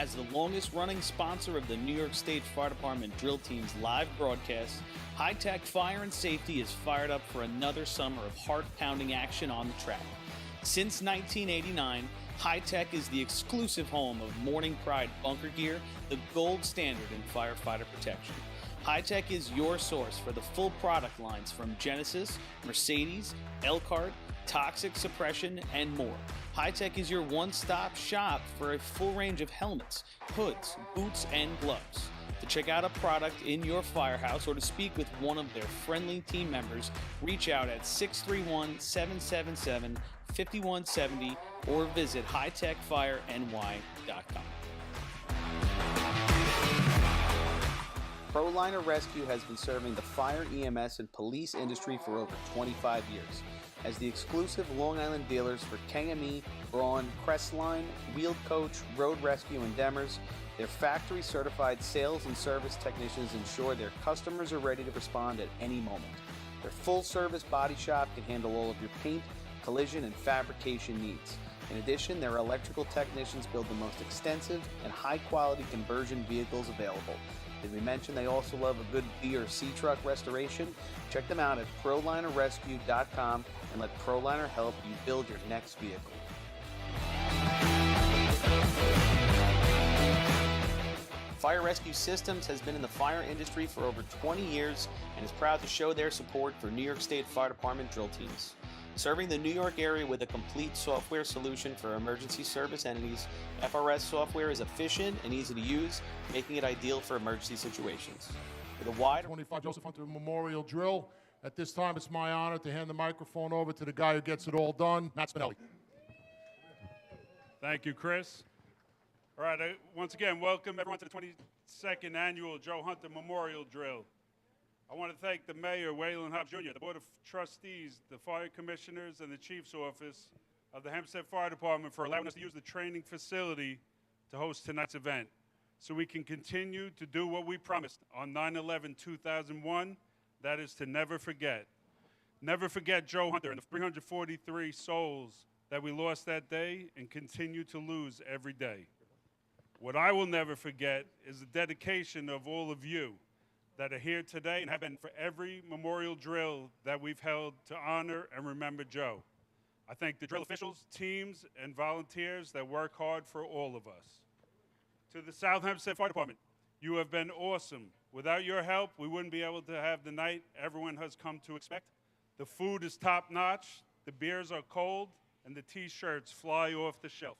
As the longest-running sponsor of the New York State Fire Department Drill Team's live broadcasts, High Tech Fire and Safety is fired up for another summer of heart-pounding action on the track. Since 1989, High Tech is the exclusive home of Morning Pride bunker gear, the gold standard in firefighter protection. High Tech is your source for the full product lines from Genesis, Mercedes, Elkhart, Toxic Suppression, and more. High Tech is your one-stop shop for a full range of helmets, hoods, boots, and gloves. To check out a product in your firehouse or to speak with one of their friendly team members, reach out at 631-777-5170 or visit hightechfireny.com. ProLiner Rescue has been serving the fire, EMS, and police industry for over 25 years. As the exclusive Long Island dealers for KME, Braun, Crestline, Wheeled Coach, Road Rescue, and Demers, their factory-certified sales and service technicians ensure their customers are ready to respond at any moment. Their full-service body shop can handle all of your paint, collision, and fabrication needs. In addition, their electrical technicians build the most extensive and high-quality conversion vehicles available. Did we mention they also love a good B or C truck restoration? Check them out at ProLinerRescue.com and let ProLiner help you build your next vehicle. Fire Rescue Systems has been in the fire industry for over 20 years and is proud to show their support for New York State Fire Department drill teams. Serving the New York area with a complete software solution for emergency service entities, FRS software is efficient and easy to use, making it ideal for emergency situations. With a wide 25 Joseph Hunter Memorial Drill. At this time, it's my honor to hand the microphone over to the guy who gets it all done, Matt Spinelli. Thank you, Chris. All right, once again, welcome everyone to the 22nd Annual Joe Hunter Memorial Drill. I want to thank the Mayor, Waylon Hobbs Jr., the Board of Trustees, the Fire Commissioners, and the Chief's Office of the Hempstead Fire Department for allowing us to use the training facility to host tonight's event so we can continue to do what we promised on 9/11/2001, that is to never forget. Never forget Joe Hunter and the 343 souls that we lost that day and continue to lose every day. What I will never forget is the dedication of all of you that are here today and have been for every memorial drill that we've held to honor and remember Joe. I thank the drill officials, teams, and volunteers that work hard for all of us. To the South Hempstead Fire Department, you have been awesome. Without your help, we wouldn't be able to have the night everyone has come to expect. The food is top-notch, the beers are cold, and the T-shirts fly off the shelf.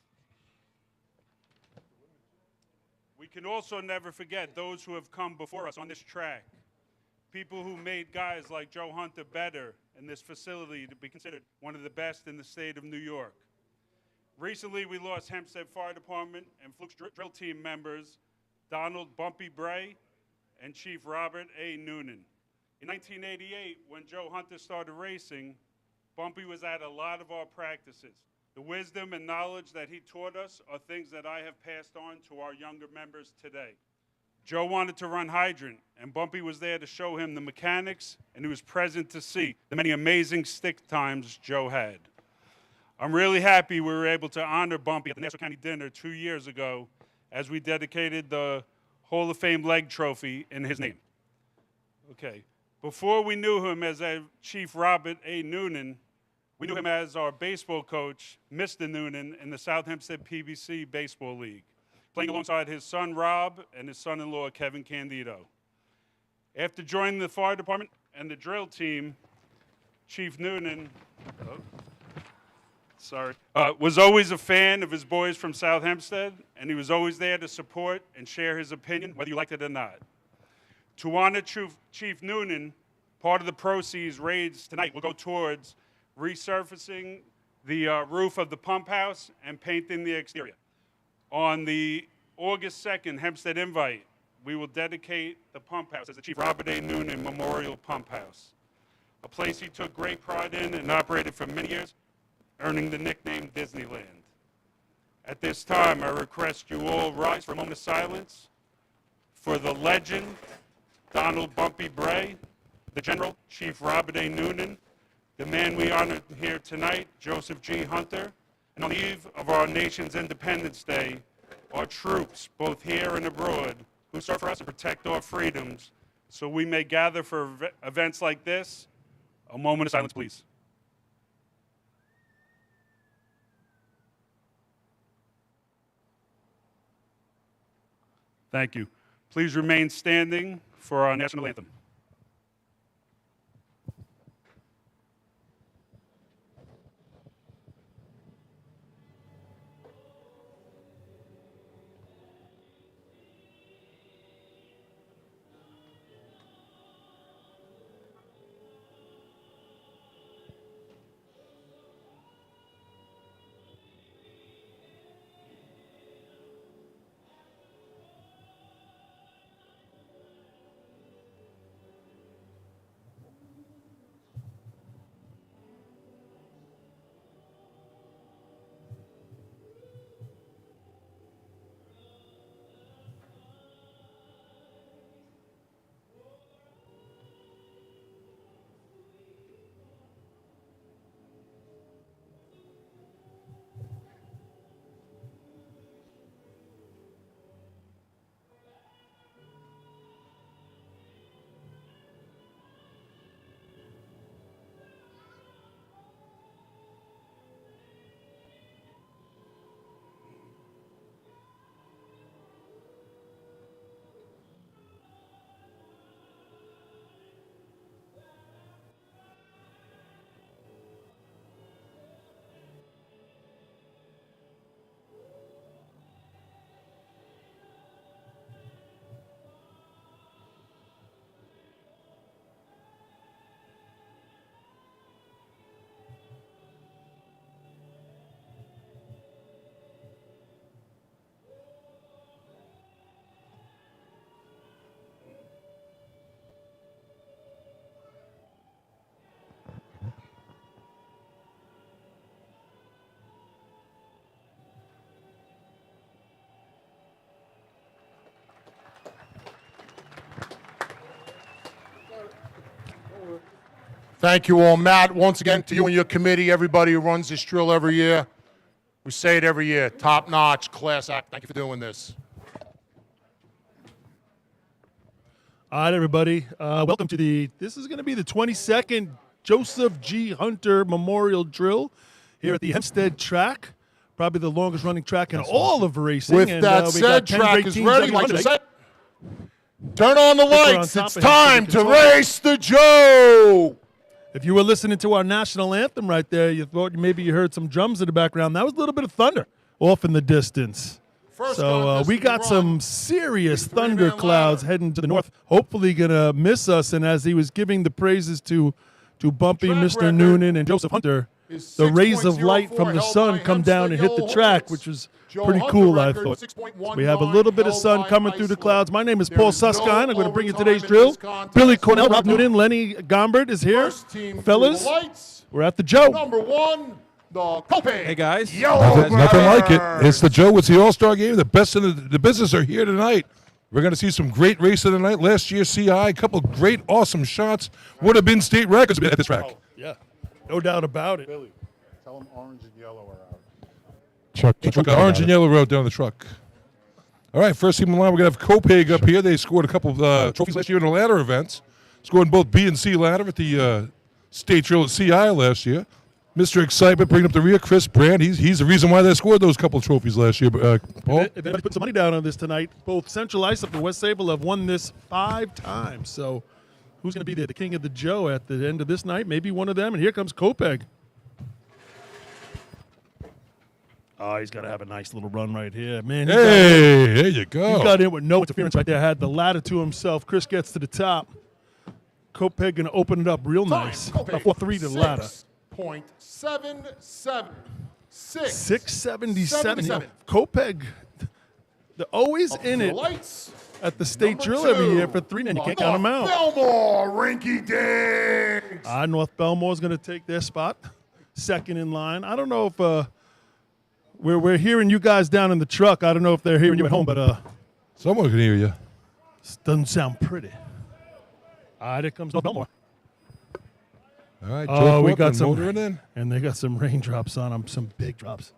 We can also never forget those who have come before us on this track, people who made guys like Joe Hunter better in this facility to be considered one of the best in the state of New York. Recently, we lost Hempstead Fire Department and Fluke's drill team members, Donald Bumpy Bray and Chief Robert A. Noonan. In 1988, when Joe Hunter started racing, Bumpy was at a lot of our practices. The wisdom and knowledge that he taught us are things that I have passed on to our younger members today. Joe wanted to run hydrant, and Bumpy was there to show him the mechanics, and he was present to see the many amazing stick times Joe had. I'm really happy we were able to honor Bumpy at the Nassau County Dinner 2 years ago as we dedicated the Hall of Fame leg trophy in his name. Okay, before we knew him as Chief Robert A. Noonan, we knew him as our baseball coach, Mr. Noonan, in the South Hempstead PBC Baseball League, playing alongside his son, Rob, and his son-in-law, Kevin Candido. After joining the fire department and the drill team, Chief Noonan was always a fan of his boys from South Hempstead, and he was always there to support and share his opinion, whether you liked it or not. To honor Chief Noonan, part of the proceeds raised tonight will go towards resurfacing the roof of the pump house and painting the exterior. On the August 2nd Hempstead invite, we will dedicate the pump house as the Chief Robert A. Noonan Memorial Pump House, a place he took great pride in and operated for many years, earning the nickname Disneyland. At this time, I request you all rise for a moment of silence for the legend, Donald Bumpy Bray, the General, Chief Robert A. Noonan, the man we honor here tonight, Joseph G. Hunter, and on the eve of our nation's Independence Day, our troops, both here and abroad, who serve for us and protect our freedoms, so we may gather for events like this. A moment of silence, please. Thank you. Please remain standing for our national anthem. Thank you all, Matt. Once again, to you and your committee, everybody who runs this drill every year. We say it every year, top-notch, class act. Thank you for doing this. All right, everybody. Welcome to this is going to be the 22nd Joseph G. Hunter Memorial Drill here at the Hempstead track. Probably the longest running track in all of racing. With and, that we said, got 10 track great is teams ready. on Like today. I said, turn on the We're on lights. top It's of Hempstead time to Control. race the Joe. If you were listening to our national anthem right there, you thought maybe you heard some drums in the background. That was a little bit of thunder off in the distance. First So contest we to got run. some serious Big three-man thunder clouds ladder. heading to the north. Hopefully going to miss us. And as he was giving the praises to Bumpy, Track Mr. record Noonan, and Joseph Hunter, is the rays of 6.04 light from the held sun by come down and Hempstead hit the Yellow track, Hornets. which was Joe pretty Hunter cool, I record, thought. 6.19 We have a little bit of held sun by coming through the Iceland. clouds. My name is There Paul is no Suskind. I'm going to bring you overtime today's in drill. this contest. Billy Cornell, Rob Noonan, Lenny Gombert is here. First team through Fellas, the lights. we're at the Joe. Number one, the Copain. Hey, guys. Nothing like it. It's the Joe. It's the All-Star Game. The best in the business are here tonight. We're going to see some great racing tonight. Last year, CI, a couple great, awesome shots. Would have been state records at this track. Yeah, no doubt about it. Billy, tell them orange and yellow are out. Truck, orange and yellow road down the truck. All right, first team in line, we're going to have Copeg up here. They scored a couple of trophies last year in the ladder events. Scored in both B and C ladder at the state drill at CI last year. Mr. Excitement bringing up the rear, Chris Brand. He's the reason why they scored those couple trophies last year. Paul? If anybody put some money down on this tonight, both Central Islip and West Sable have won this 5 times. So who's going to be the king of the Joe at the end of this night? Maybe one of them. And here comes Copeg. Oh, he's got to have a nice little run right here. Man, Hey, there you go. he got in with no interference right there. Had the ladder to himself. Chris gets to the top. Copeg going to open it up real nice. Copain, 4-3 to the ladder. 6.77. 677. Copeg, they're always in it Lights. at the state Number drill every 2, year for 3 men. You can't count them out. Belmore, Rinky Dinks. North Belmore is going to take their spot, second in line. I don't know if we're hearing you guys down in the truck. I don't know if they're hearing you at home, but Someone can hear you. this doesn't sound pretty. All right, here comes North Belmore. All right, Oh, we Joe got some, motoring in. and they got some raindrops on them, some big drops.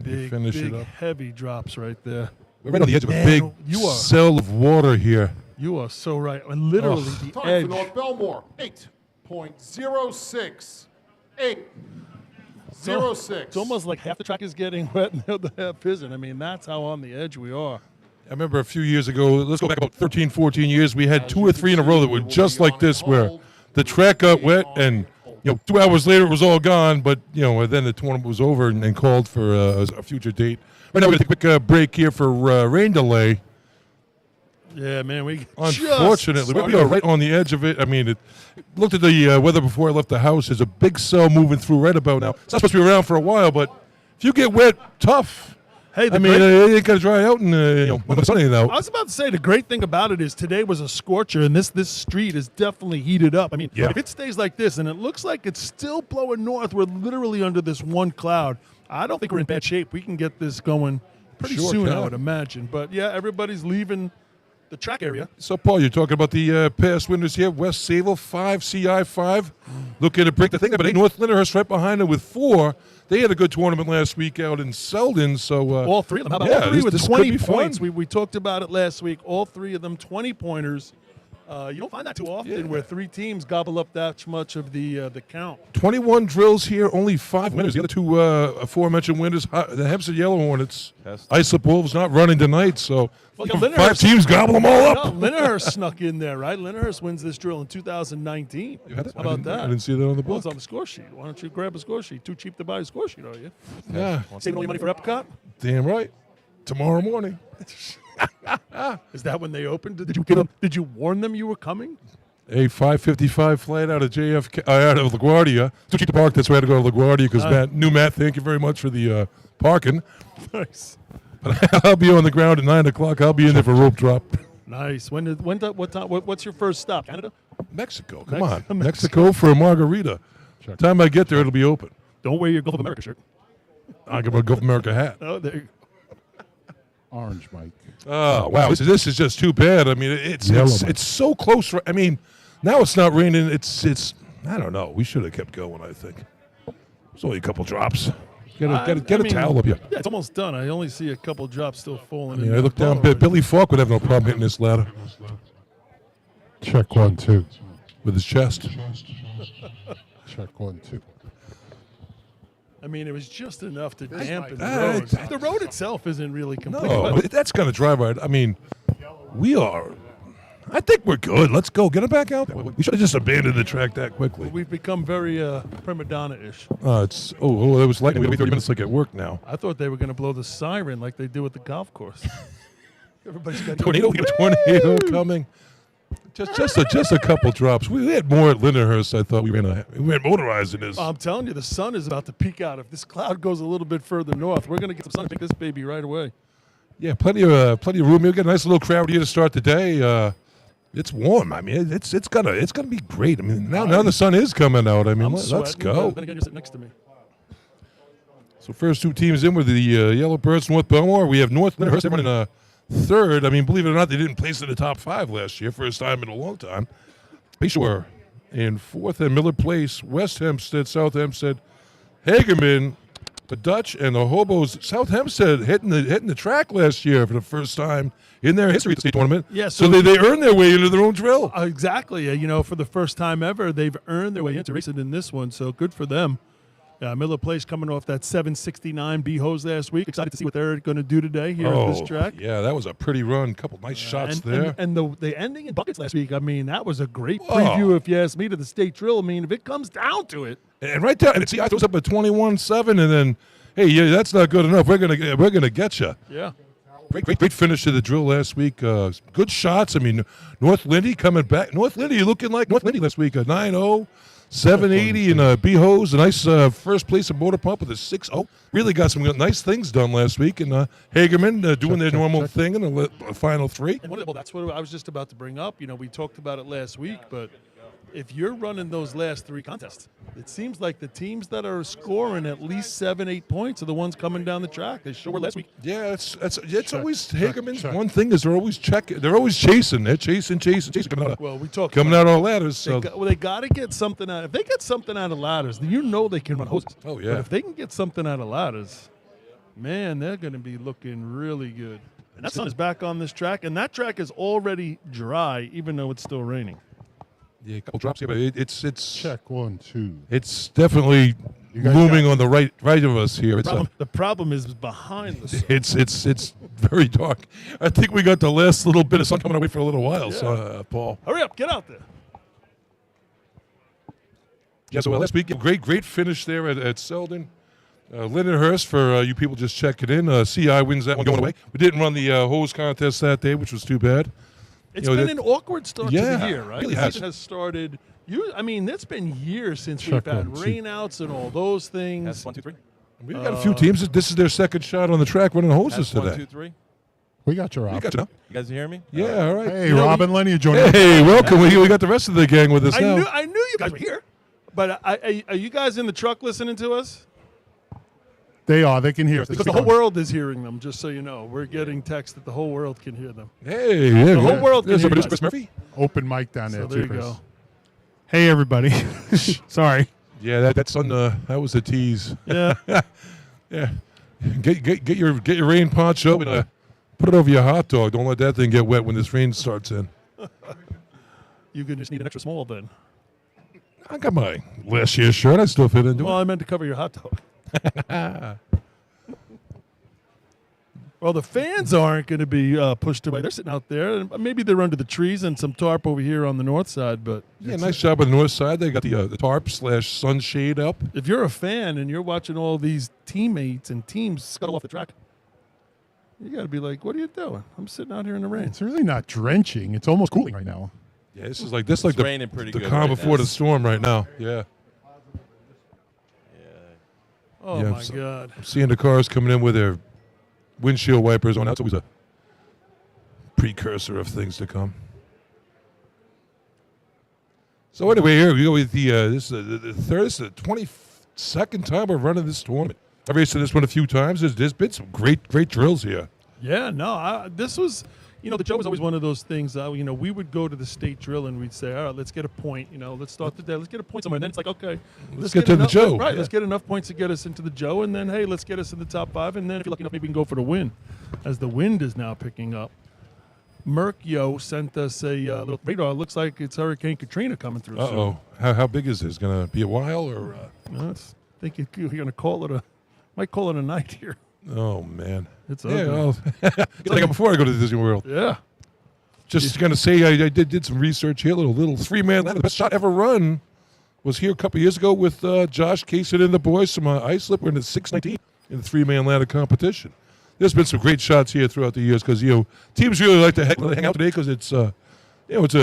Big, finish big, it up. heavy drops right there. We're right on the edge of a Man, big you are- cell of water here. You are so right. And literally the Time edge. for North Belmore. 8.06. 8.06. It's almost like half the track is getting wet and the other half isn't. I mean, that's how on the edge we are. I remember a few years ago, let's go back about 13, 14 years, we had 2 or 3 in a row that were just like this, where the track got wet and 2 hours later it was all gone, but then the tournament was over and called for a future date. Right now we're going to take a quick break here for rain delay. Yeah, man, we Unfortunately, just we are right on the edge of it. I mean, looked at the weather before I left the house. There's a big cell moving through right about now. It's not supposed to be around for a while, but if you get wet, tough. Hey, I mean, it ain't gonna dry out, and when the sun ain't out. I was about to say, the great thing about it is today was a scorcher, and this street is definitely heated up. I mean, Yeah. if it stays like this, and it looks like it's still blowing north, we're literally under this one cloud. I don't think we're in bad shape. We can get this going pretty Sure soon, can. I would imagine. But, yeah, everybody's leaving the track area. So, Paul, you're talking about the past winners here. West Sayville, 5, CI 5. Looking to break the thing up, but North Lyndhurst right behind them with 4. They had a good tournament last week out in Selden. So All 3 of them. How about yeah, all 3 with this 20 could be fun. points? We talked about it last week. All 3 of them, 20-pointers. You don't find that too often where 3 teams gobble up that much of the count. 21 drills here, only 5 winners. The other 2 aforementioned winners, the Hempstead Yellow Hornets. Islip Wolves not running tonight, so Well, 5 teams gobble them all up. No, Lyndhurst snuck in there, right? Lyndhurst wins this drill in 2019. How about that? I didn't see that on the Well, book. it's on the score sheet. Why don't you grab a score sheet? Too cheap to buy a score sheet, are you? Yeah, Saving all your money for Epcot? damn right. Tomorrow morning. Is that when they opened? Did you warn them you were coming? A 5:55 flight out of JFK, out of LaGuardia. Too cheap to park, that's why I had to go to LaGuardia because Matt, thank you very much for the parking. Nice. But I'll be on the ground at 9 o'clock. I'll be in there for rope drop. Nice. What time? What's your first stop? Canada? Mexico, come on. Mexico for a margarita. Time I get there, it'll be open. Don't wear your Gulf of America shirt. I got my Gulf America hat. Oh, there you go. Orange, Mike. Oh, wow. This is just too bad. I mean, it's so close. I mean, now it's not raining. It's I don't know. We should have kept going, I think. It's only a couple drops. Get a towel up here. Yeah, it's almost done. I only see a couple drops still falling. I look down. Billy Falk would have no problem hitting this ladder Check 1, 2. with his chest. Check 1, 2. I mean, it was just enough to dampen the my road. God. The road itself isn't really complete. No, but but that's going to drive right. I mean, we are. I think we're good. Let's go. Get it back out there. We should have just abandoned the track that quickly. we've become very prima donna-ish. It's that was lightning. We have 30 minutes like at work now. I thought they were going to blow the siren like they do at the golf course. Everybody's got Tornado coming. Just a couple drops. We had more at Lindenhurst. I thought we ran motorized in this. I'm telling you, the sun is about to peak out. If this cloud goes a little bit further north, we're going to get some sun and take this baby right away. Yeah, plenty of room. We'll get a nice little crowd here to start the day. It's warm. I mean, it's gonna be great. I mean, now the sun is coming out. I mean, I'm let's sweating, go. Then again, you're sitting next to me. So first 2 teams in with the Yellow Birds, North Belmore. We have North Lyndhurst everyone in third. I mean, believe it or not, they didn't place in the top 5 last year. First time in a long time. Bayshore in 4th and Miller Place. West Hempstead, South Hempstead, Hagerman, the Dutch, and the Hobos. South Hempstead hitting the track last year for the first time in their history of the state tournament. Yeah, so they earned their way into their own drill. Exactly. For the first time ever, they've earned their way into racing in this one, so good for them. Miller Place coming off that 769 B-hose last week. Excited to see what they're going to do today here at this track. Yeah, that was a pretty run. Couple nice shots there. And the ending in buckets last week, I mean, that was a great preview, if you ask me, to the state drill. I mean, if it comes down to it. And right down, and see, I was up at 21-7, and then, hey, yeah, that's not good enough. We're gonna get you. Yeah. Great finish to the drill last week. Good shots. I mean, North Lindy coming back. North Lindy looking like North Lindy last week. A 9-0, 780 and a B-hose. A nice first place in motor pump with a 6-0. Really got some nice things done last week. And Hagerman doing their normal thing in the final 3. And that's what I was just about to bring up. We talked about it last week, but if you're running those last 3 contests, it seems like the teams that are scoring at least 7-8 points are the ones coming down the track. They sure were last week. Yeah, it's always Hagerman's one thing is they're always checking. They're always chasing. They're chasing coming out on ladders. So they got to get something out. If they get something out of ladders, then they can run hoses. Oh yeah. But if they can get something out of ladders, Man, they're going to be looking really good. And that sun is back on this track, and that track is already dry, even though it's still raining. Yeah, a couple drops here, but it's Check 1, 2. It's definitely guys looming got- on the right of us here. It's The problem is behind the sun. it's very dark. I think we got the last little bit of sun coming away for a little while. So, Paul. Hurry up, get out there. Yeah. So last week, great finish there at Selden. Lindenhurst for you people just checking in. CI wins that one going away. We didn't run the hose contest that day, which was too bad. It's You know, been an awkward start to Yeah, the year, right? really The has. season has started. It's been years since Check we've had 1, 2. rainouts and all those things. That's 1, 2, 3. We've got a few teams. This is their second shot on the track running hoses That's 1, today. 2, 3. We got your You op. got to know. You guys hear me? Yeah, all right. Hey, You know, Robin Lenny, you joining Hey, welcome. We got the rest of the gang with us now. I knew you guys were here, but are you guys in the truck listening to us? They are. They can hear us. Because the whole world is hearing them. Just so you know, we're getting text that the whole world can hear them. Hey, yeah, The whole world can There's hear our you producer, guys. Chris Murphy. Open mic down there, So too, there you Chris. go. Hey, everybody. Sorry. Yeah, that's on that was a tease. Yeah. Yeah, get your rain poncho and put it over your hot dog. Don't let that thing get wet when this rain starts in. You could just need an extra small then. I got my last year's shirt. I still fit into Well, it. I meant to cover your hot dog. Well, the fans aren't going to be pushed away. They're sitting out there. And maybe they're under the trees and some tarp over here on the north side. But Yeah, nice job on the north side. They got the tarp / sunshade up. if you're a fan and you're watching all these teammates and teams scuttle off the track, you got to be like, what are you doing? I'm sitting out here in the rain. It's really not drenching. It's almost cooling right now. Yeah, this is like the raining pretty the good calm right before now. the storm right now. Yeah, Oh, Yeah, my so- God. I'm seeing the cars coming in with their windshield wipers on. That's always a precursor of things to come. So anyway, here we go with this is the 22nd time we're running this tournament. I've raced in this one a few times. There's been some great drills here. Yeah, no, this was, the Joe was always one of those things. We would go to the state drill and we'd say, all right, let's get a point. Let's start the day. Let's get a point somewhere. And then it's like, okay, Let's get to the enough, Joe. Right, Yeah. let's get enough points to get us into the Joe. And then, hey, let's get us in the top 5. And then if you're lucky enough, maybe we can go for the win. As the wind is now picking up. Merkyo sent us a little radar. It looks like it's Hurricane Katrina coming through. Uh-oh. How big is this? Going to be a while or? I think you're going to call it might call it a night here. Oh, man. It's Yeah, ugly. well, like before I go to Disney World. Yeah. Just going to say I did some research here. Little 3-man ladder. The best shot ever run was here a couple years ago with Josh Kaysen and the boys from Islip. We're in the 619 in the 3-man ladder competition. There's been some great shots here throughout the years because teams really like to hang out today because it's it's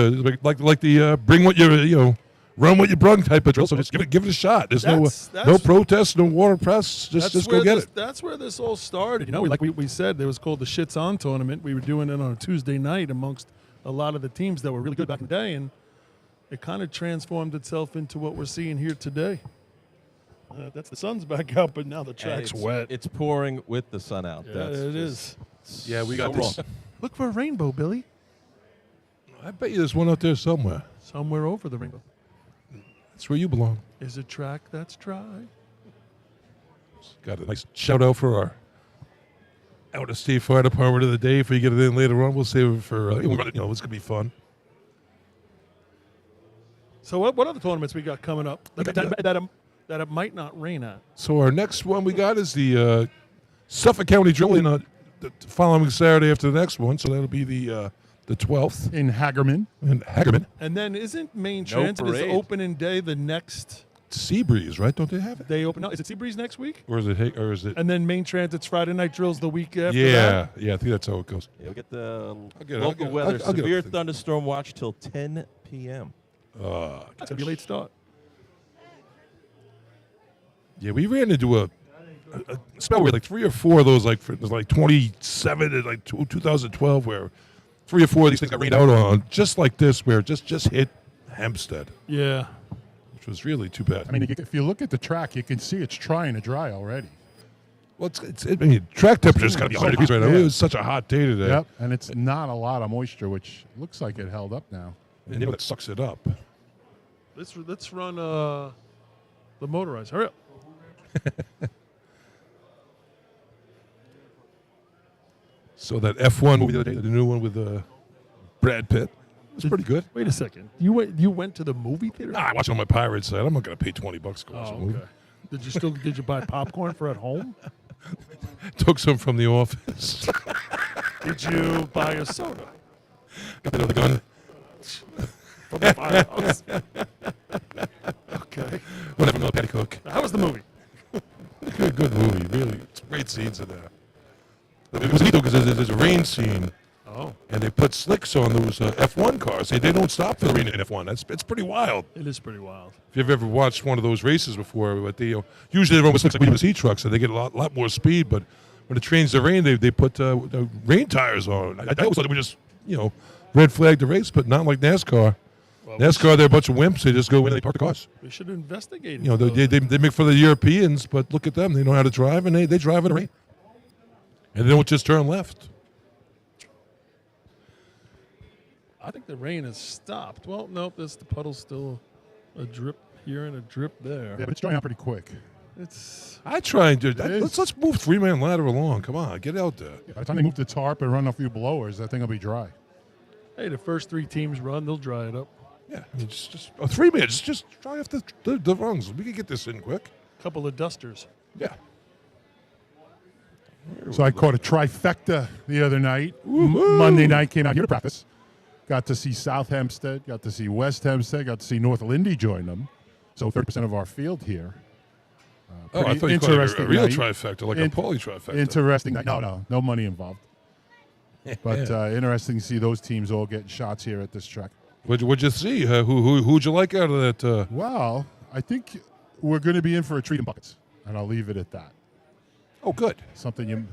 like the bring what you run what you brung type of drill. So just give it a shot. There's no That's- protest, no water press. Just go get it. That's where this all started. Like we said, it was called the Shits On tournament. We were doing it on a Tuesday night amongst a lot of the teams that were really good back in the day, and it kind of transformed itself into what we're seeing here today. That's the sun's back out, but now the track's wet. It's pouring with the sun out. Yeah, That's it just is. Yeah, we so got this. wrong. Look for a rainbow, Billy. I bet you there's one out there somewhere. Somewhere over the rainbow. That's where you belong. Is a track that's dry. Got a nice shout out for our out of state fire department of the day. If we get it in later on, we'll save it for it's gonna be fun. So what other tournaments we got coming up that it might not rain at? So our next one we got is the Suffolk County Drilling the following Saturday after the next one. So that'll be the 12th In Hagerman. in Hagerman. And then isn't Main Transit is parade. opening day the next Seabreeze, right? Don't they have it? day open? No, is it Seabreeze next week? Or is it? And then Main Transit's Friday night drills the week after Yeah, that? yeah. I think that's how it goes. Yeah, we get the get it, local I'll get it. weather. I'll get it. Severe thunderstorm watch till 10 p.m. That's going to be a late start. Yeah, we ran into a spell where like 3 or 4 of those, it was like 27 and like 2012, where 3 or 4 of these things got rained out on, just like this, where it just hit Hempstead, Yeah. which was really too bad. I mean, if you look at the track, you can see it's trying to dry already. Well, track temperature's got to be 100 degrees right now. Yeah. It was such a hot day today. Yep. And it's not a lot of moisture, which looks like it held up now. And that sucks it up. Let's run the motorized. Hurry up. So that F1 movie the other day, the new one with Brad Pitt, it's pretty good. Wait a second. You went to the movie theater? I watch it on my pirate site. I'm not going to pay $20 to watch a Oh, movie. okay. Did you buy popcorn for at home? Took some from the office. Did you buy a soda Got another gun. from the firehouse? Okay. Whatever, no Patty Cook. How was the movie? Good movie, really. It's great scenes in there. It was neat though because there's a rain scene. Oh. And they put slicks on those F1 cars. They don't stop for the rain in F1. It's pretty wild. It is pretty wild. If you've ever watched one of those races before, but they usually they run with slicks like BBC trucks, so they get a lot more speed. But when it trains the rain, they put rain tires on. I always thought they would just red flag the race, but not like NASCAR. Well, NASCAR, they're a bunch of wimps. They just go in and they park the cars. We should investigate. They make for the Europeans, but look at them. They know how to drive, and they drive in the rain. And they don't just turn left. I think the rain has stopped. Well, nope, the puddle's still a drip here and a drip there. Yeah, but it's drying out pretty quick. It's I try and do that. Let's move three-man ladder along. Come on, get out there. By the time they move the tarp and run a few blowers, that thing will be dry. hey, the first 3 teams run, they'll dry it up. Yeah, I mean, just a 3-man. Just dry off the rungs. We can get this in quick. Couple of dusters. Yeah. So I caught a trifecta the other night. Monday night, came out here to practice. Got to see South Hempstead, got to see West Hempstead, got to see North Lindy join them. So 30% of our field here. I thought you called it a real trifecta, like a poly trifecta. Interesting night. No money involved. But interesting to see those teams all getting shots here at this track. What'd you see? Who'd you like out of that? Well, I think we're going to be in for a treat in buckets, and I'll leave it at that. Oh, good. Something to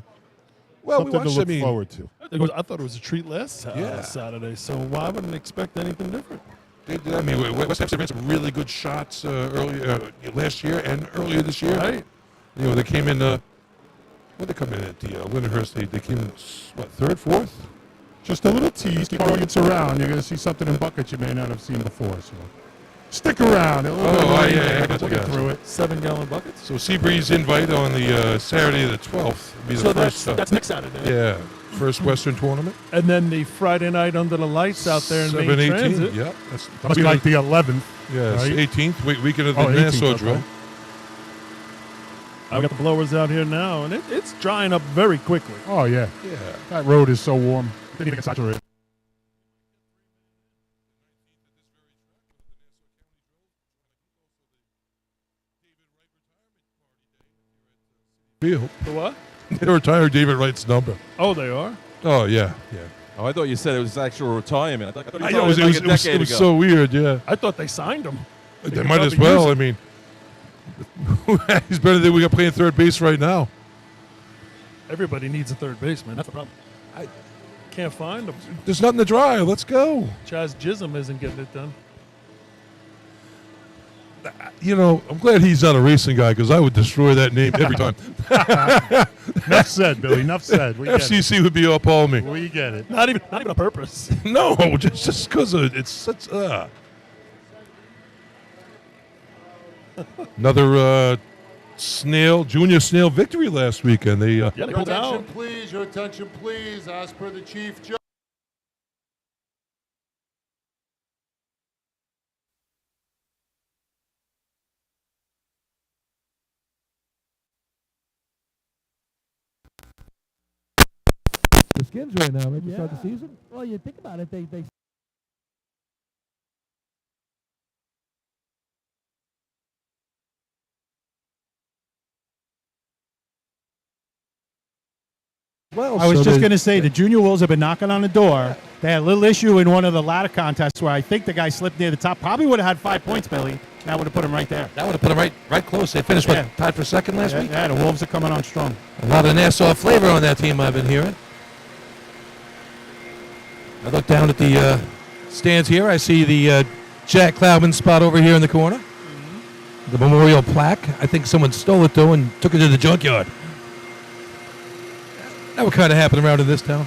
watched, look forward to. I thought it was a treat last Saturday, so why wouldn't expect anything different? I mean, West Hempstead ran some really good shots last year and earlier this year. Right. They came in. When they come in at the Lyndhurst, they came in, third, fourth? Just a little tease. Keep our audience around. You're going to see something in buckets you may not have seen before. So stick around. I got we'll get through it. 7-gallon buckets. So Seabreeze invite on the Saturday the 12th. Be the So first, that's next Saturday. yeah, first Western tournament. And then the Friday night under the lights out there in Main 7-18. Transit. Yeah, That must be like the 11th. yeah, right? 18th weekend of the 18th, Nassau okay. drill. I've got the blowers out here now, and it's drying up very quickly. Oh, yeah. Yeah. That road is so warm. Didn't even get saturated. Field. The what? They retired David Wright's number. Oh, they are? Oh yeah, yeah. Oh, I thought you said it was actual retirement. I thought you I thought know, it was like a decade it was ago. so weird. Yeah, I thought they signed him. they might as well. I mean, he's better than we got playing third base right now. Everybody needs a third baseman. That's the problem. I can't find him. There's nothing to dry. Let's go. Chaz Chisholm isn't getting it done. I'm glad he's not a racing guy because I would destroy that name every time. Enough said, Billy. Enough said. We get it. FCC would be up on me. We get it. Not even on purpose. No, just because it's such. Another junior snail victory last weekend. They Yeah, they pulled out. please. Your attention, please. As per the chief judge. The Skins right now, maybe start the season? Well, you think about it, they well. I was just going to say, the Junior Wolves have been knocking on the door. They had a little issue in one of the ladder contests where I think the guy slipped near the top. Probably would have had 5 points, Billy. That would have put him right there. That would have put them right close. They finished, tied for second last week? Yeah, the Wolves are coming on strong. A lot of Nassau flavor on that team, I've been hearing. I look down at the stands here. I see the Jack Cloudman spot over here in the corner. Mm-hmm. The memorial plaque. I think someone stole it, though, and took it to the junkyard. That would kind of happen around in this town.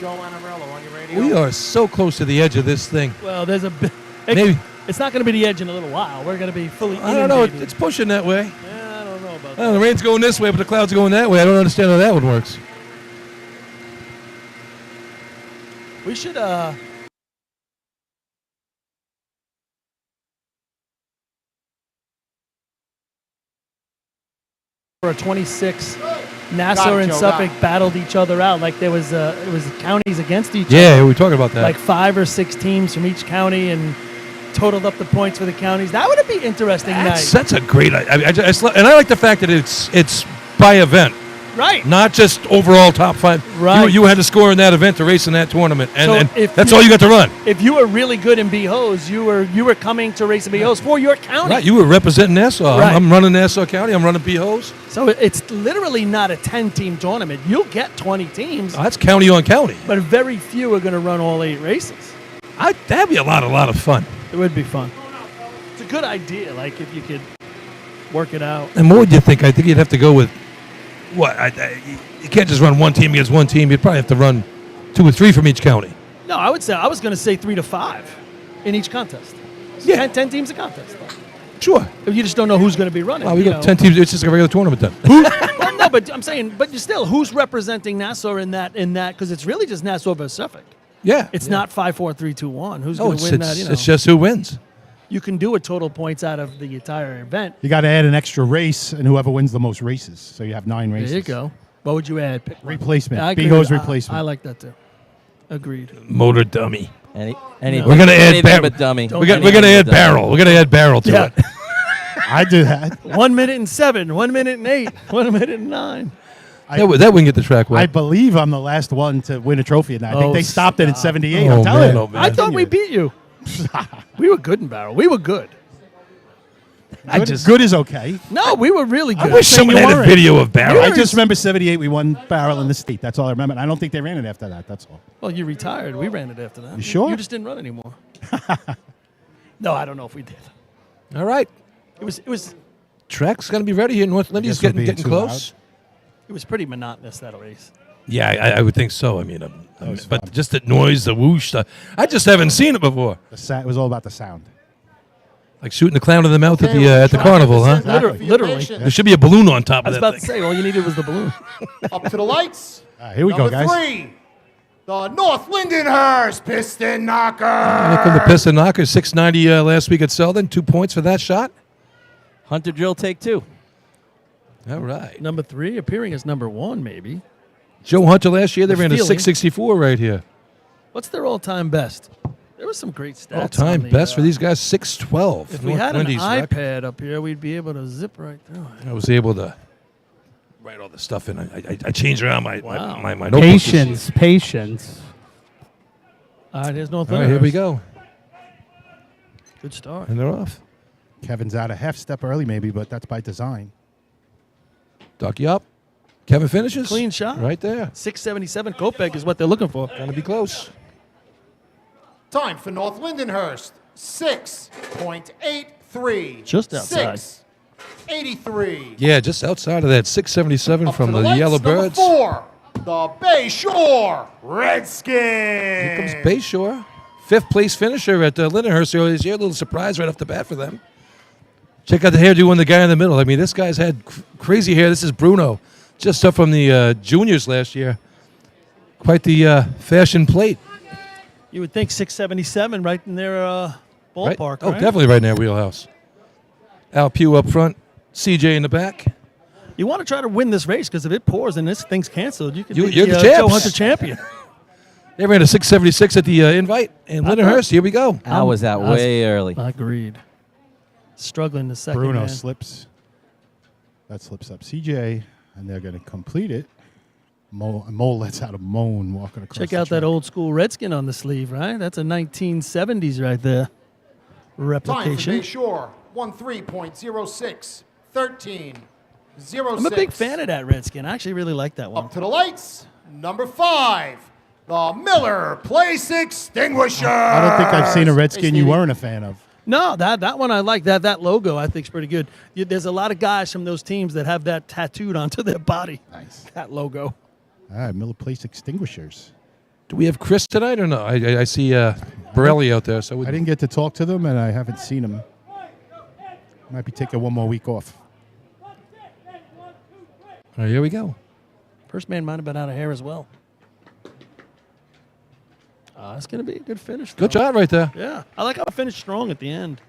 Joe Anarello on your radio. We are so close to the edge of this thing. Well, there's a bit. Maybe. It's not going to be the edge in a little while. We're going to be fully I don't know. inundated. It's pushing that way. Yeah, I don't know about Well, the rain's going this way, but the clouds are going that way. I don't understand how that one works. We should for a 26, Nassau and Suffolk battled each other out like there was it was counties against each other. Yeah, we were talking about that. Like 5 or 6 teams from each county and totaled up the points for the counties. That would be interesting night. That's a great. And I like the fact that it's by event. Right. Not just overall top 5. Right. You had to score in that event to race in that tournament, and, So and if that's all you got to run. If you were really good in B-Hose, you were coming to race in B-Hose for your county. Right, you were representing Nassau. Right. I'm running Nassau County. I'm running B-Hose. So it's literally not a 10-team tournament. You'll get 20 teams. Oh, that's county on county. But very few are going to run all 8 races. That'd be a lot of fun. It would be fun. It's a good idea, like if you could work it out. And what would you think? I think you'd have to go with what? You can't just run one team against one team. You'd probably have to run 2 or 3 from each county. No, I was going to say 3 to 5 in each contest. Yeah. 10 teams a contest. Sure. You just don't know who's going to be running. Well, we got 10 teams. It's just a regular tournament then. Well, no, but I'm saying, but still, who's representing Nassau in that? Because it's really just Nassau versus Suffolk. Yeah. It's not 5, 4, 3, 2, 1. Who's going to win that? It's just who wins. You can do a total points out of the entire event. You got to add an extra race, and whoever wins the most races. So you have 9 races. There you go. What would you add? Pick one. Replacement. I agree B-Hose with- replacement. I like that too. Agreed. Motor dummy. Anything, We're gonna add anything but dummy. We're gonna add barrel. We're gonna add barrel to Yeah. it. I do that. 1 minute and 7, 1 minute and 8, 1 minute and 9. That wouldn't get the track wet. I believe I'm the last one to win a trophy, and I think Oh, they stopped it in '78. Oh, I'm telling man, you. oh, man. I thought we beat you. We were good in barrel. We were good. Good is okay. No, we were really good. I wish someone had a video of barrel. I just remember '78. We won barrel in the state. That's all I remember. And I don't think they ran it after that. That's all. Well, you retired. We ran it after that. You sure? You just didn't run anymore. No, I don't know if we did. All right. It was Track's gonna be ready here. North Lindy's guess we're getting being too close. pretty monotonous, that race. Yeah, I would think so. I mean, but just the noise, the whoosh. I just haven't seen it before. It was all about the sound. Like shooting the clown in the mouth at the carnival, huh? Literally. There should be a balloon on top I of was that about to thing. say, all you needed was the balloon. Up to the lights. Here we go, Number guys. 3, the North Lindenhurst Piston Knocker. Here come the Piston Knocker, 690 last week at Selden. 2 points for that shot. Hunter drill take 2. All right. Number 3 appearing as number 1, maybe. Joe Hunter last year, they ran a feeling. 664 right here. What's their all-time best? There was some great stats. All-time on the, best for these guys, 612. If we North had an Lindy's record. iPad up here, we'd be able to zip right through it. I was able to write all the stuff in. I changed around my notebook. Patience. All right, here's North All right, here we Lindenhurst. go. Good start. And they're off. Kevin's out a half step early, maybe, but that's by design. Ducky up. Kevin finishes. Clean shot. Right there. 677 Kopek is what they're looking for. Gonna be close. Time for North Lindenhurst, 6.83. Just outside. 6.83. Yeah, just outside of that 677 Up from to the lights, Yellow number Birds. 4, the Bayshore Redskins. Here comes Bayshore. 5th place finisher at Lindenhurst earlier this year. A little surprise right off the bat for them. Check out the hairdo on the guy in the middle. I mean, this guy's had crazy hair. This is Bruno. Just up from the juniors last year. Quite the fashion plate. You would think 677 right in their ballpark, right? Oh, definitely right in their wheelhouse. Al Pugh up front. CJ in the back. You want to try to win this race because if it pours and this thing's canceled, you could be You're the Joe champs. Hunter champion. They ran a 676 at the invite. And Lindenhurst, here we go. Al was out way early. Agreed. Struggling the second Bruno man. slips. That slips up CJ, and they're going to complete it. Mo lets out a moan walking across Check the out track. that old school Redskin on the sleeve, right? That's a 1970s right there. Time for Replication. Bayshore, 13.06. 13.06. I'm a big fan of that Redskin. I actually really like that one. Up to the lights, number 5, the Miller Place Extinguisher. I don't think I've seen a Redskin you Stevie. weren't a fan of. No, that one I like. That logo I think is pretty good. There's a lot of guys from those teams that have that tattooed onto their body. Nice. That logo. All right, Miller Place Extinguishers. Do we have Chris tonight or no? I see Borelli out there. So I didn't get to talk to them, and I haven't seen them. Might be taking one more week off. All right, here we go. First man might have been out of hair as well. It's going to be a good finish. Good job right there. Yeah. I like how it finished strong at the end.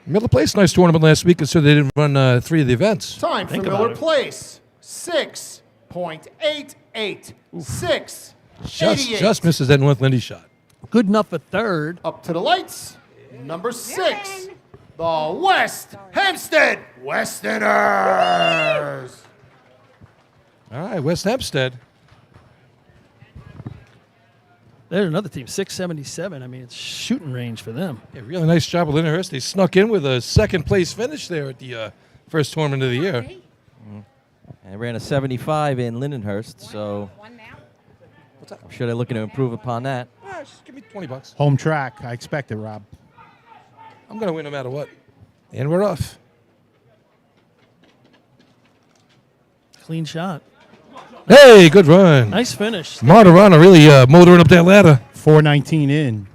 Miller Place, nice tournament last week, so they didn't run 3 of the events. Time for Miller Place. 6.88. 6. Just misses that North Lindy shot. Good enough for third. Up to the lights. Number 6. The West Hempstead Westerners. All right, West Hempstead. There's another team, 677. I mean, it's shooting range for them. Yeah, really nice job with Lindenhurst. They snuck in with a second-place finish there at the first tournament of the year. And ran a 75 in Lindenhurst, so I'm sure they're looking to improve upon that. Just give me $20. Home track. I expect it, Rob. I'm going to win no matter what. And we're off. Clean shot. Hey, good run. Nice finish. Martirana really motoring up that ladder. 419 in.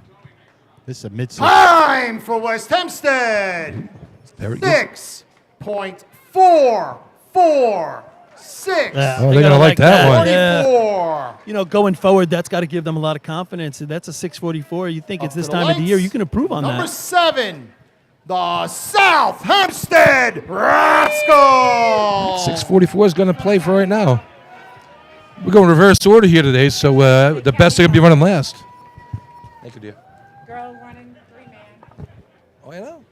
This is a mid. Time for West Hempstead. There we go. 6.446. Yeah, Oh, they're going to like that one. Yeah. 44. You know, going forward, that's got to give them a lot of confidence. That's a 644. You think it's this time of the year, you can improve on Number that. 7. The South Hempstead Rascals. 644 is going to play for right now. We're going reverse order here today, so the best are going to be running last. Thank you, dear. Girl running 3-man. Oh, I know.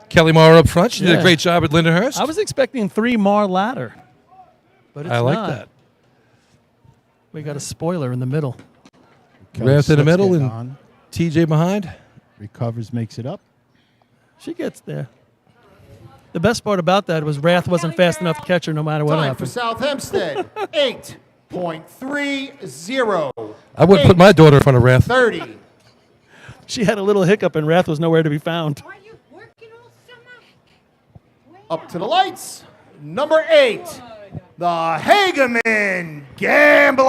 Kelly Maher up front. She did a great job at Lindenhurst. I was expecting 3 Mar ladder, but it's I like not. that. We got a spoiler in the middle. Rath in the middle and on. TJ behind. Recovers, makes it up. She gets there. The best part about that was Rath wasn't fast enough to catch her no matter what Time for happened. South Hempstead. 8.30. I would put my daughter in front of Rath. 30. She had a little hiccup and Rath was nowhere to be found. Up to the lights. Number 8. The Hageman Gamblers.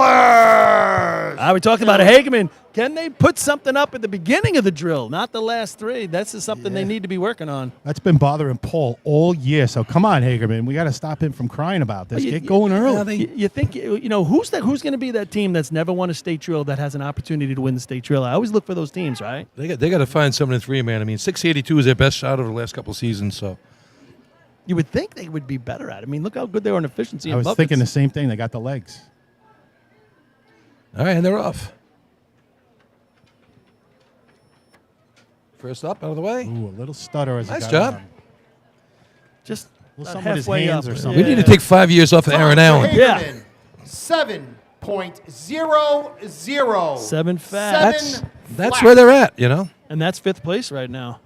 We talked about a Hageman. Can they put something up at the beginning of the drill, not the last 3? That's just something they need to be working on. That's been bothering Paul all year. So come on, Hagerman. We got to stop him from crying about this. Get going early. You think, who's going to be that team that's never won a state drill that has an opportunity to win the state drill? I always look for those teams, right? They got to find something in 3-man. I mean, 682 is their best shot over the last couple of seasons, so. You would think they would be better at it. I mean, look how good they are in efficiency. I was thinking the same thing. They got the legs. All right, and they're off. First up, out of the way. Ooh, a little stutter as Nice it job. got on. Just Some with his halfway hands up. or something. We need to take 5 years off of Aaron Allen. Yeah. 7.00. 7 fast. That's where they're at, And that's 5th place right now.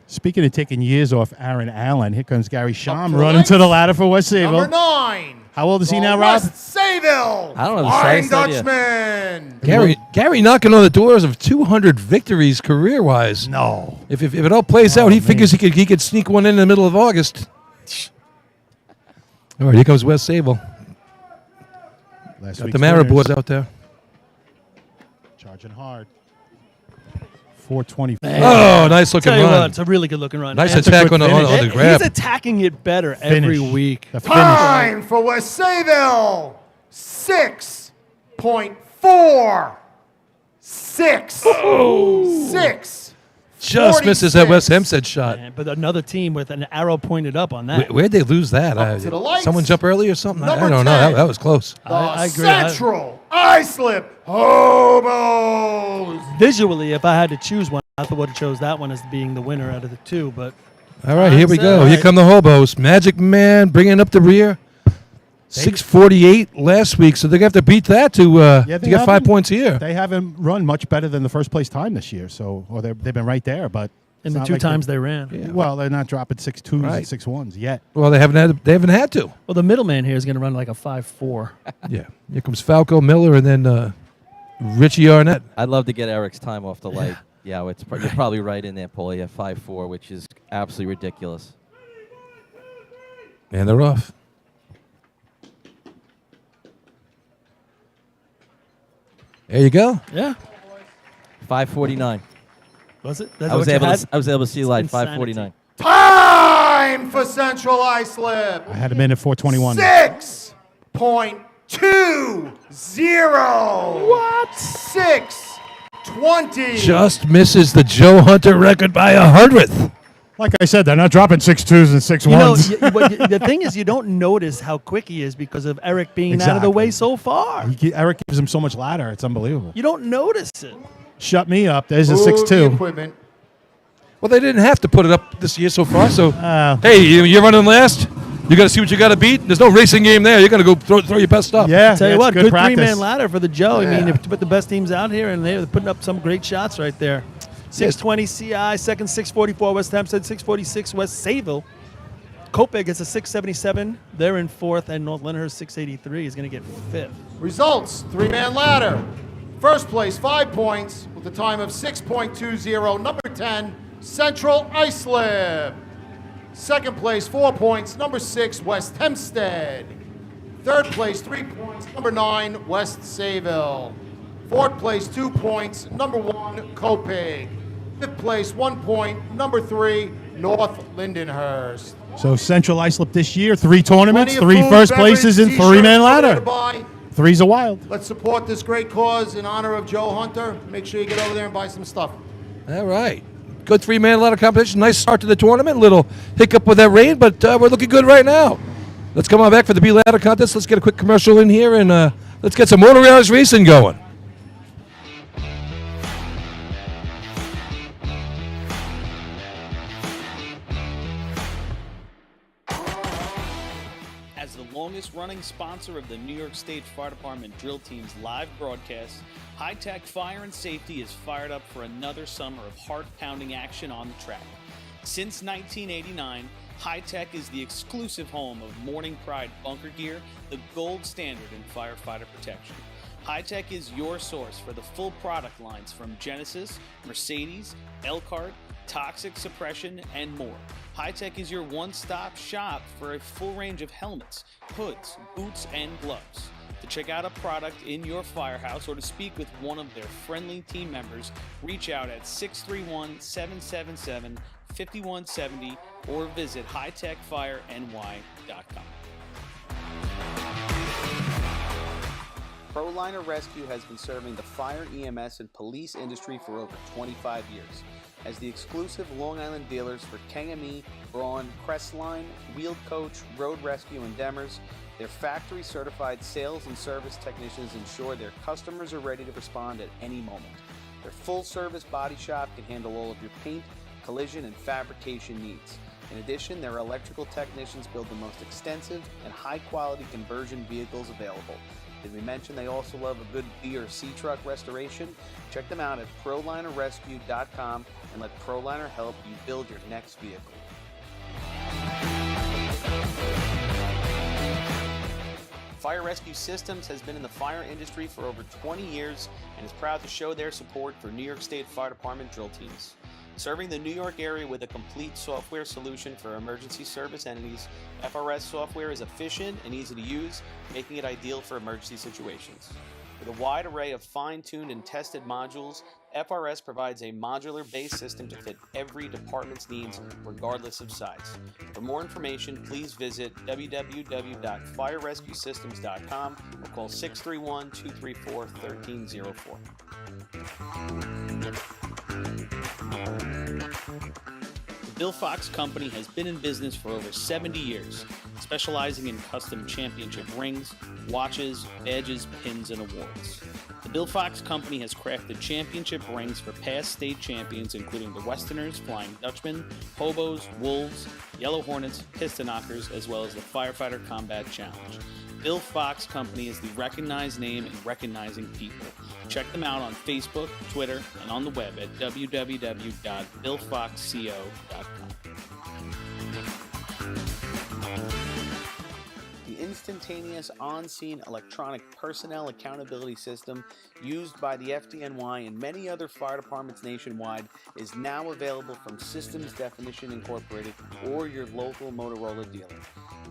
Speaking of taking years off Aaron Allen, here comes Gary Sham the running lights. to the ladder for West Sayville. Number 9. How old is he the now, Rob? West Sayville. I don't know the Flying slightest idea. Dutchman. Gary knocking on the doors of 200 victories career-wise. No. If it all plays out, he figures he could sneak one in the middle of August. All right, here comes West Sayville. Last Got week's the Mara winners. boards out there. Charging hard. 420. Oh, nice looking Tell you run. what, it's a really good looking run. Nice And attack on the grab. He's attacking it better every Finish. week. The finish. Time for West Sayville. 6.46. 6. Just misses that 46. West Hempstead shot. But another team with an arrow pointed up on that. Where'd they lose that? Up to the lights. Someone jump early or something? I Number don't know. 10. That was close. The I agree. Central Islip Hobos. Visually, if I had to choose one, I would have chose that one as being the winner out of the 2. But All right, here we go. All Here right. come the Hobos. Magic Man bringing up the rear. 648 last week, so they're going to have to beat that to they get 5 haven't- points here. They haven't run much better than the first place time this year. So, or they've been right there, but in it's the not 2 like times they ran. Well, they're not dropping 6.2s Right. and 6.1s yet. Well, they haven't had to. Well, the middleman here is going to run like a 5.4. Yeah. Here comes Falco Miller and then Richie Arnett. I'd love to get Eric's time off the light. Yeah, you're probably right in there, Paul. Yeah, 5.4, which is absolutely ridiculous. And they're off. There you go. Yeah. 5:49. Was it? That's I was what you able had? to see It's light. insanity. 5:49. Time for Central Islip. I had him in at 421. 6.20. What? 20. Just misses the Joe Hunter record by 100th. Like I said, they're not dropping 6-2s and 6-1s. The thing is, you don't notice how quick he is because of Eric being out of the way so far. Eric gives him so much ladder. It's unbelievable. You don't notice it. Shut me up. There's a 6-2. Well, they didn't have to put it up this year so far. So, hey, you're running last. You got to see what you got to beat. There's no racing game there. You're going to go throw your best stuff. Yeah, Tell you what, good practice. three-man ladder for the Joe. Yeah. I mean, to put the best teams out here, and they're putting up some great shots right there. 620 CI, second 644 West Hempstead, 646 West Sayville. Copiague gets a 677. They're in fourth, and North Lyndhurst 683 is going to get fifth. Results, three-man ladder. First place, 5 points with a time of 6.20. Number 10, Central Islip. Second place, 4 points. Number 6, West Hempstead. Third place, 3 points. Number 9, West Sayville. Fourth place, 2 points. Number 1, Copiague. Fifth place, 1 point. Number 3, North Lindenhurst. So Central Islip this year, 3 tournaments, Plenty of 3 food, first beverage, places, and t-shirts, 3-man whatever to ladder. buy. Three's a wild. Let's support this great cause in honor of Joe Hunter. Make sure you get over there and buy some stuff. All right. Good three-man ladder competition. Nice start to the tournament. Little hiccup with that rain, but we're looking good right now. Let's come on back for the B-Ladder contest. Let's get a quick commercial in here, and let's get some Motor Hours racing going. As the longest-running sponsor of the New York State Fire Department Drill Team's live broadcast, High Tech Fire and Safety is fired up for another summer of heart-pounding action on the track. Since 1989, High Tech is the exclusive home of Morning Pride bunker gear, the gold standard in firefighter protection. High Tech is your source for the full product lines from Genesis, Mercedes, Elkhart, Toxic Suppression, and more. High Tech is your one-stop shop for a full range of helmets, hoods, boots, and gloves. To check out a product in your firehouse or to speak with one of their friendly team members, reach out at 631-777-5170 or visit hightechfireny.com. ProLiner Rescue has been serving the fire, EMS, and police industry for over 25 years. As the exclusive Long Island dealers for KME, Braun, Crestline, Wheeled Coach, Road Rescue, and Demers, their factory-certified sales and service technicians ensure their customers are ready to respond at any moment. Their full-service body shop can handle all of your paint, collision, and fabrication needs. In addition, their electrical technicians build the most extensive and high-quality conversion vehicles available. Did we mention they also love a good B or C truck restoration? Check them out at ProLinerRescue.com and let ProLiner help you build your next vehicle. Fire Rescue Systems has been in the fire industry for over 20 years and is proud to show their support for New York State Fire Department drill teams. Serving the New York area with a complete software solution for emergency service entities, FRS software is efficient and easy to use, making it ideal for emergency situations. With a wide array of fine-tuned and tested modules, FRS provides a modular-based system to fit every department's needs, regardless of size. For more information, please visit www.firerescuesystems.com or call 631-234-1304. The Bill Fox Company has been in business for over 70 years, specializing in custom championship rings, watches, badges, pins, and awards. The Bill Fox Company has crafted championship rings for past state champions, including the Westerners, Flying Dutchmen, Hobos, Wolves, Yellow Hornets, Piston Knockers, as well as the Firefighter Combat Challenge. Bill Fox Company is the recognized name in recognizing people. Check them out on Facebook, Twitter, and on the web at www.billfoxco.com. The instantaneous on-scene electronic personnel accountability system used by the FDNY and many other fire departments nationwide is now available from Systems Definition Incorporated or your local Motorola dealer.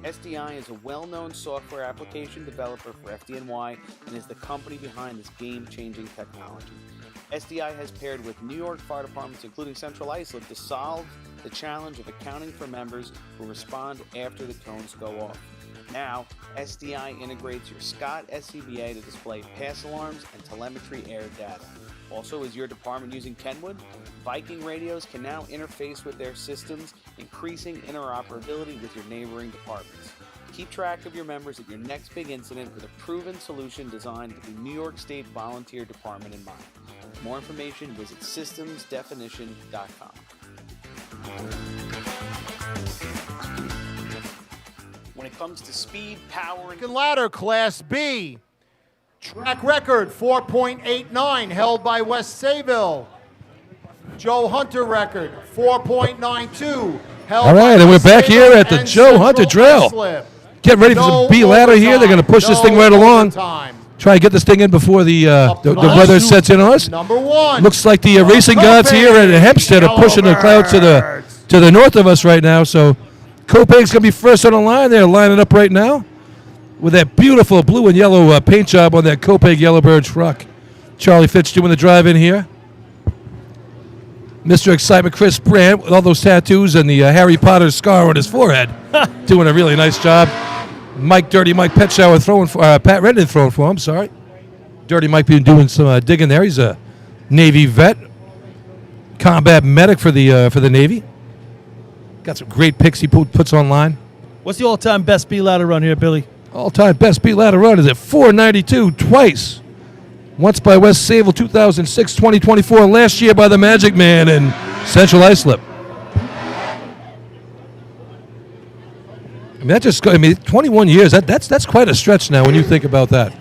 SDI is a well-known software application developer for FDNY and is the company behind this game-changing technology. SDI has paired with New York fire departments, including Central Islip, to solve the challenge of accounting for members who respond after the tones go off. Now, SDI integrates your Scott SCBA to display pass alarms and telemetry air data. Also, is your department using Kenwood? Viking radios can now interface with their systems, increasing interoperability with your neighboring departments. Keep track of your members at your next big incident with a proven solution designed with the New York State Volunteer Department in mind. For more information, visit systemsdefinition.com. When it comes to speed, power, and Ladder Class B. Track record 4.89 held by West Sayville. Joe Hunter record 4.92 held All right, by and we're West back Sayville here at the and Joe Hunter Central Drill. Islip. Get ready for some B ladder here. They're going to push this thing right along. Try to get this thing in before the weather sets in on us. Number one. Looks like the racing gods here at Hempstead are pushing the clouds to the north of us right now. So Copeg's going to be first on the line. They're lining up right now with that beautiful blue and yellow paint job on that Copeg Yellowbird truck. Charlie Fitch doing the drive in here. Mr. Excitement Chris Brandt with all those tattoos and the Harry Potter scar on his forehead, doing a really nice job. Dirty Mike Petshower throwing for Pat Redden throwing for him. Sorry, Dirty Mike been doing some digging there. He's a Navy vet, combat medic for the Navy. Got some great pics he puts online. What's the all-time best B ladder run here, Billy? All-time best B ladder run is at 492 twice. Once by West Sayville, 2006, 2024. Last year by the Magic Man in Central Islip. I mean, 21 years. That's quite a stretch now when you think about that.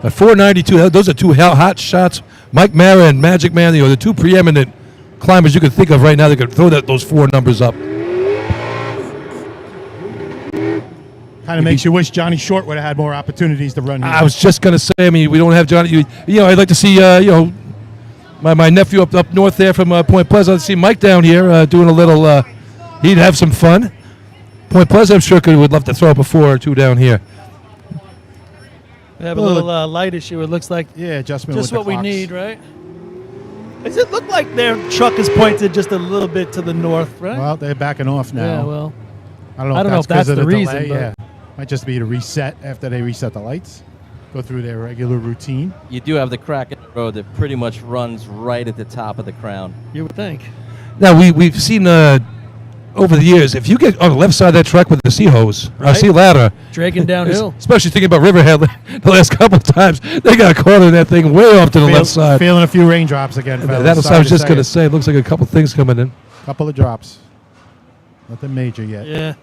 But 492. Those are two hot shots. Mike Mara and Magic Man, the two preeminent climbers you could think of right now that could throw those four numbers up. Kind of makes you wish Johnny Short would have had more opportunities to run here. I was just going to say, I mean, we don't have Johnny. I'd like to see, my nephew up north there from Point Pleasant. I'd like to see Mike down here doing a little, he'd have some fun. Point Pleasant, I'm sure, would love to throw up a 4 or 2 down here. We have a little light issue. It looks like adjustment just with what the we clocks. need, right? Does it look like their truck is pointed just a little bit to the north, right? Well, they're backing off now. Yeah, well, I don't know if that's the reason. Yeah, might just be to reset after they reset the lights, go through their regular routine. You do have the crack in the road that pretty much runs right at the top of the crown. You would think. Now, we've seen over the years, if you get on the left side of that truck with the sea hose, sea ladder, dragging downhill, especially thinking about Riverhead the last couple of times, they got caught in that thing way off to the left side. Feeling a few raindrops again. I was just going to say, it looks like a couple things coming in. Couple of drops. Nothing major yet. Yeah.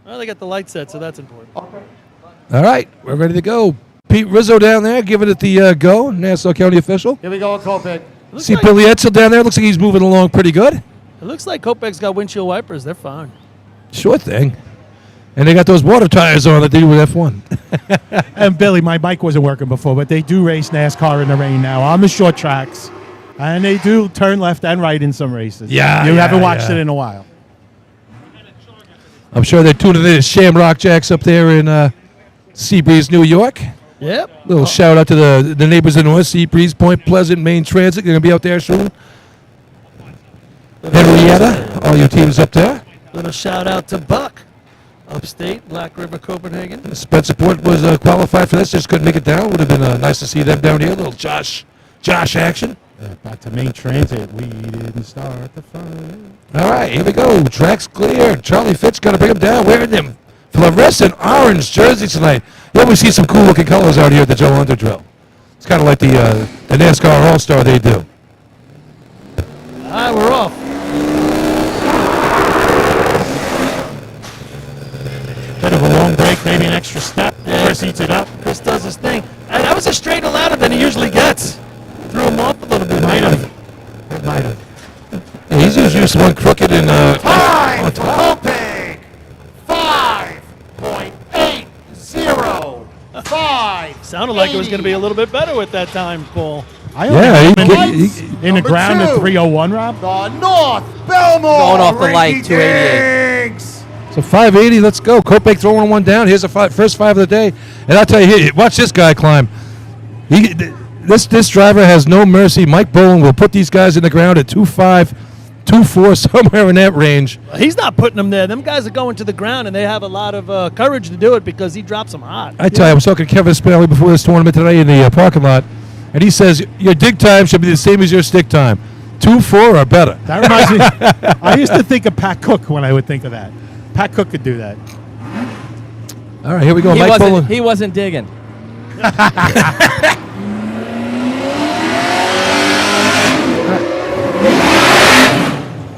Well, they got the light set, so that's important. All right, we're ready to go. Pete Rizzo down there giving it the go, Nassau County official. Here we go, Copeg. See Billy Etzel down there. Looks like he's moving along pretty good. It looks like Copeg's got windshield wipers. They're fine. Sure thing. And they got those water tires on that they do with F1. And Billy, my bike wasn't working before, but they do race NASCAR in the rain now on the short tracks. And they do turn left and right in some races. Yeah, You haven't watched it in a while. I'm sure they're tuning in to Shamrock Jacks up there in Seabreeze, New York. Yep. Little shout out to the neighbors in North Seabreeze, Point Pleasant, Main Transit. They're going to be out there soon. Henrietta, all your teams up there. Little shout out to Buck, upstate, Black River, Copenhagen. Spencerport was qualified for this, just couldn't make it down. Would have been nice to see them down here. A little Josh action. Back to Main Transit. We didn't start the fire. All right, here we go. Track's clear. Charlie Fitch got to bring them down. Wearing them fluorescent orange jerseys tonight. Yeah, we see some cool looking colors out here at the Joe Hunter Drill. It's kind of like the NASCAR All-Star they do. All right, we're off. Bit of a long break, maybe an extra step. Chris eats it up. Chris does his thing. And that was a straighter ladder than he usually gets. Threw him off a little bit. Might have. Yeah, he's usually just one crooked and... Time for Copeg. 5.80. 5. Sounded like it was going to be a little bit better with that time, Paul. In the ground at 301, Rob? The North Belmore. Going off the light, Rinky 288. Dinks. So 580, let's go. Copeg throwing one down. Here's the first 5 of the day. And I'll tell you, watch this guy climb. This driver has no mercy. Mike Bowen will put these guys in the ground at 2.5. 2-4, somewhere in that range. He's not putting them there. Them guys are going to the ground, and they have a lot of courage to do it because he drops them hot. I tell you, I was talking to Kevin Spinelli before this tournament today in the parking lot, and he says your dig time should be the same as your stick time. 2-4 or better. That reminds me. I used to think of Pat Cook when I would think of that. Pat Cook could do that. All right, here we go. He wasn't digging.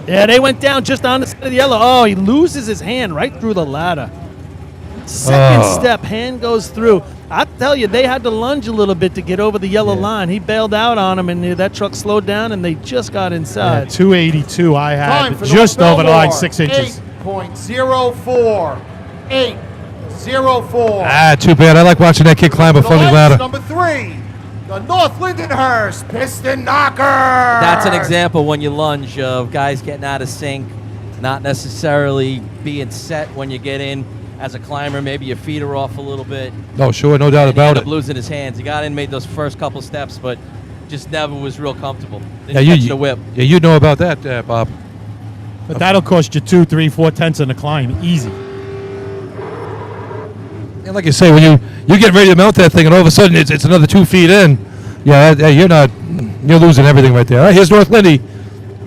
Yeah, they went down just on the side of the yellow. Oh, he loses his hand right through the ladder. Second step, hand goes through. I tell you, they had to lunge a little bit to get over the yellow line. He bailed out on him, and that truck slowed down, and they just got inside. 282 I Time had, for just North over the line, Belmore, 6 inches. 8.04. 8.04. Too bad. I like watching that kid climb a The funny lights, ladder. Number 3, the North Lindenhurst Piston Knocker. That's an example when you lunge of guys getting out of sync, not necessarily being set when you get in. As a climber, maybe your feet are off a little bit. Oh, sure, no doubt about He ended it. up losing his hands. He got in, made those first couple steps, but just never was real comfortable. Yeah, Didn't catch the whip. Yeah, you know about that, Bob. But that'll cost you 2, 3, 4 tenths in the climb, easy. And like you say, when you get ready to mount that thing, and all of a sudden it's another 2 feet in, you're losing everything right there. All right, here's North Lindy.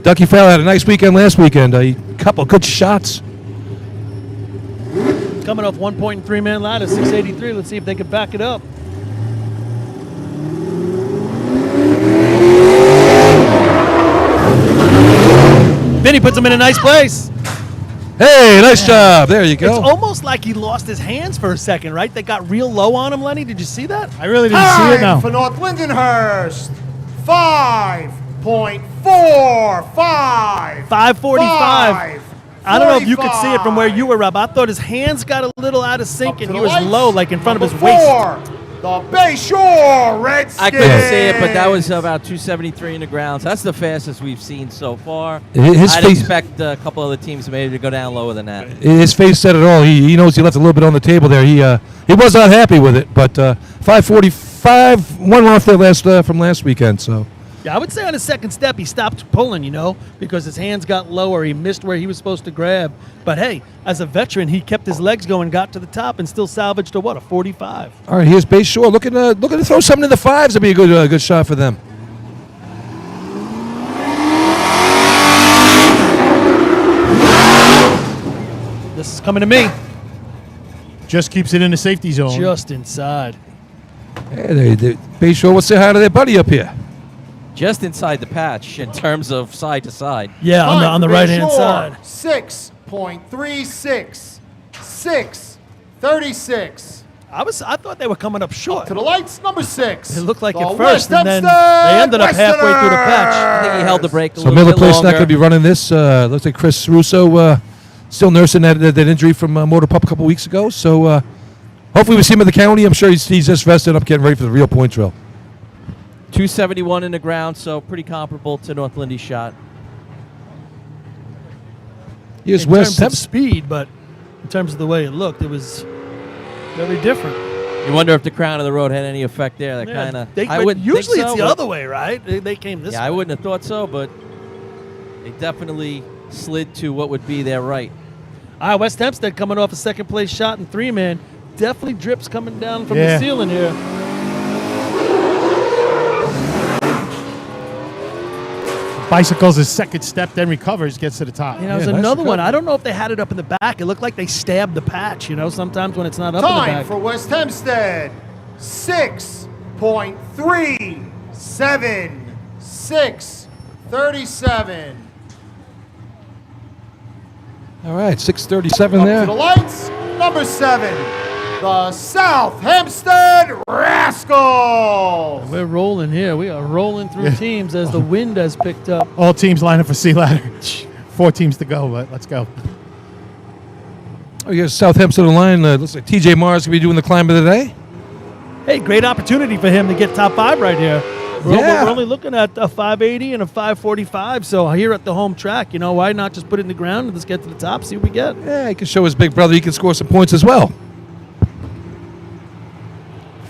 Ducky Fowler had a nice weekend last weekend. A couple good shots. Coming off 1 point and 3-man ladder, 683. Let's see if they can back it up. Vinny puts him in a nice place. Hey, nice job. There you go. It's almost like he lost his hands for a second, right? They got real low on him, Lenny. Did you see that? I really didn't Time see it now. for North Lindenhurst. 5.45. 545. I don't know if you could see it from where you were, Rob. I thought his hands got a little out of sync, and he was low, like in front of his waist. 4, the Bayshore Redskins. I couldn't see it, but that was about 273 in the ground. So that's the fastest we've seen so far. His I'd face- expect a couple other teams maybe to go down lower than that. His face said it all. He knows he left a little bit on the table there. He was not happy with it, but 545, one off there from last weekend. So Yeah, I would say on his second step, he stopped pulling, because his hands got lower. He missed where he was supposed to grab. But hey, as a veteran, he kept his legs going, got to the top, and still salvaged a 45. all right, here's Bayshore looking to throw something in the fives. That'd be a good shot for them. This is coming to me. Just keeps it in the safety zone. Just inside. Hey, Bayshore, what's say hi to their buddy up here? Just inside the patch in terms of side to side. Yeah, on the right-hand side. 6.36. 6.36. I thought they were coming up short. To the lights, number 6. It looked like the it first, and then Hempstead they ended up halfway through the patch. I think he held the brake a So little Miller bit Place longer. not going to be running this. Looks like Chris Russo still nursing that injury from Motor Pup a couple weeks ago. So hopefully we see him at the county. I'm sure he's just rested up, getting ready for the real point drill. 271 in the ground, so pretty comparable to North Lindy's shot. Here's in West terms of speed, but in terms of the way it looked, it was very different. You wonder if the crown of the road had any effect there. That Yeah, kind of. but usually it's the other way, right? They came this way. Yeah, I wouldn't have thought so, but they definitely slid to what would be their right. All right, West Hempstead coming off a second place shot in 3-man. Definitely drips coming down from the ceiling here. Bicycles his second step, then recovers, gets to the top. There's another one. I don't know if they had it up in the back. It looked like they stabbed the patch, sometimes when it's not up in the Time back. for West Hempstead. 6.37. 6.37. All right, 6:37 Up there. to the lights, number 7. The South Hempstead Rascals. We're rolling here. We are rolling through teams as the wind has picked up. All teams line up for C ladder. 4 teams to go, but let's go. Oh, here's South Hempstead on the line. Looks like TJ Mars going to be doing the climb of the day. Hey, great opportunity for him to get top 5 right here. We're only looking at a 580 and a 545, so here at the home track, why not just put it in the ground and let's get to the top, see what we get. Yeah, he can show his big brother he can score some points as well.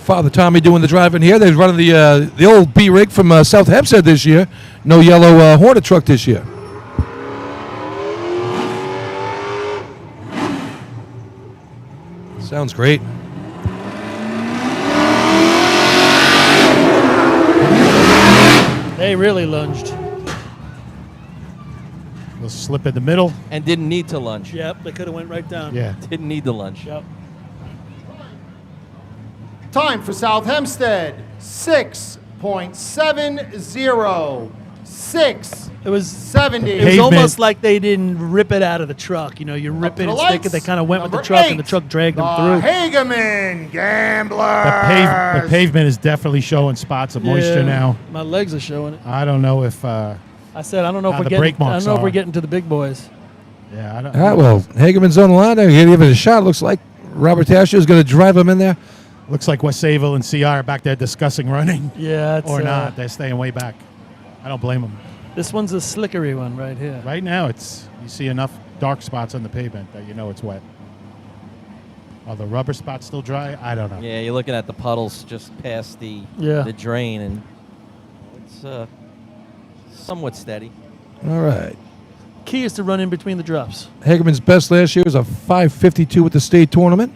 Father Tommy doing the driving here. They're running the old B rig from South Hempstead this year. No yellow Hornet truck this year. Sounds great. They really lunged. We'll slip in the middle. And didn't need to lunge. Yep, they could have went right down. Yeah. Didn't need the lunge. Yep. Time for South Hempstead, 6.70. 6.70. It was almost like they didn't rip it out of the truck. You know, you rip it and stick it. They kind of went with the truck, and the truck dragged them through. Hageman Gambler. The pavement is definitely showing spots of moisture now. My legs are showing it. I don't know if. I said I don't know if how we're the getting. brake marks I don't know if we're are. getting to the big boys. Yeah, I don't. All right, well, Hagerman's on the line. They're going to give it a shot. Looks like Robert Tascio is going to drive him in there. Looks like West Sayville and CI are back there discussing running. Yeah, it's, or not. They're staying way back. I don't blame them. This one's a slickery one right here. Right now, it's you see enough dark spots on the pavement that you know it's wet. Are the rubber spots still dry? I don't know. Yeah, you're looking at the puddles just past the drain, and it's somewhat steady. All right. Key is to run in between the drops. Hagerman's best last year was a 5:52 at the state tournament.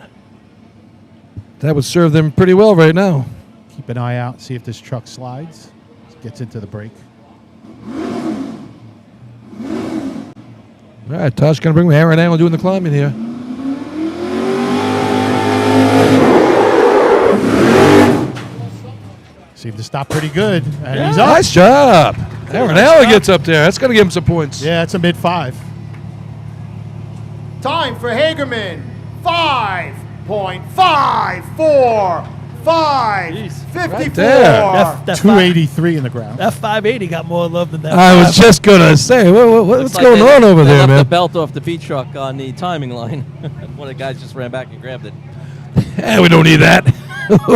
That would serve them pretty well right now. Keep an eye out. See if this truck slides. Gets into the brake. All right, Tosh going to bring Aaron Allen doing the climbing here. Seemed to stop pretty good. And he's up. Nice job. Aaron Allen gets up there. That's going to give him some points. Yeah, it's a mid-5. Time for Hagerman, 5.54. 5.54. Right there. That 283 in the ground. That 580 got more love than that. I was just going to say, what's going on over there, left man? the belt off the feed truck on the timing line. One of the guys just ran back and grabbed it. We don't need that.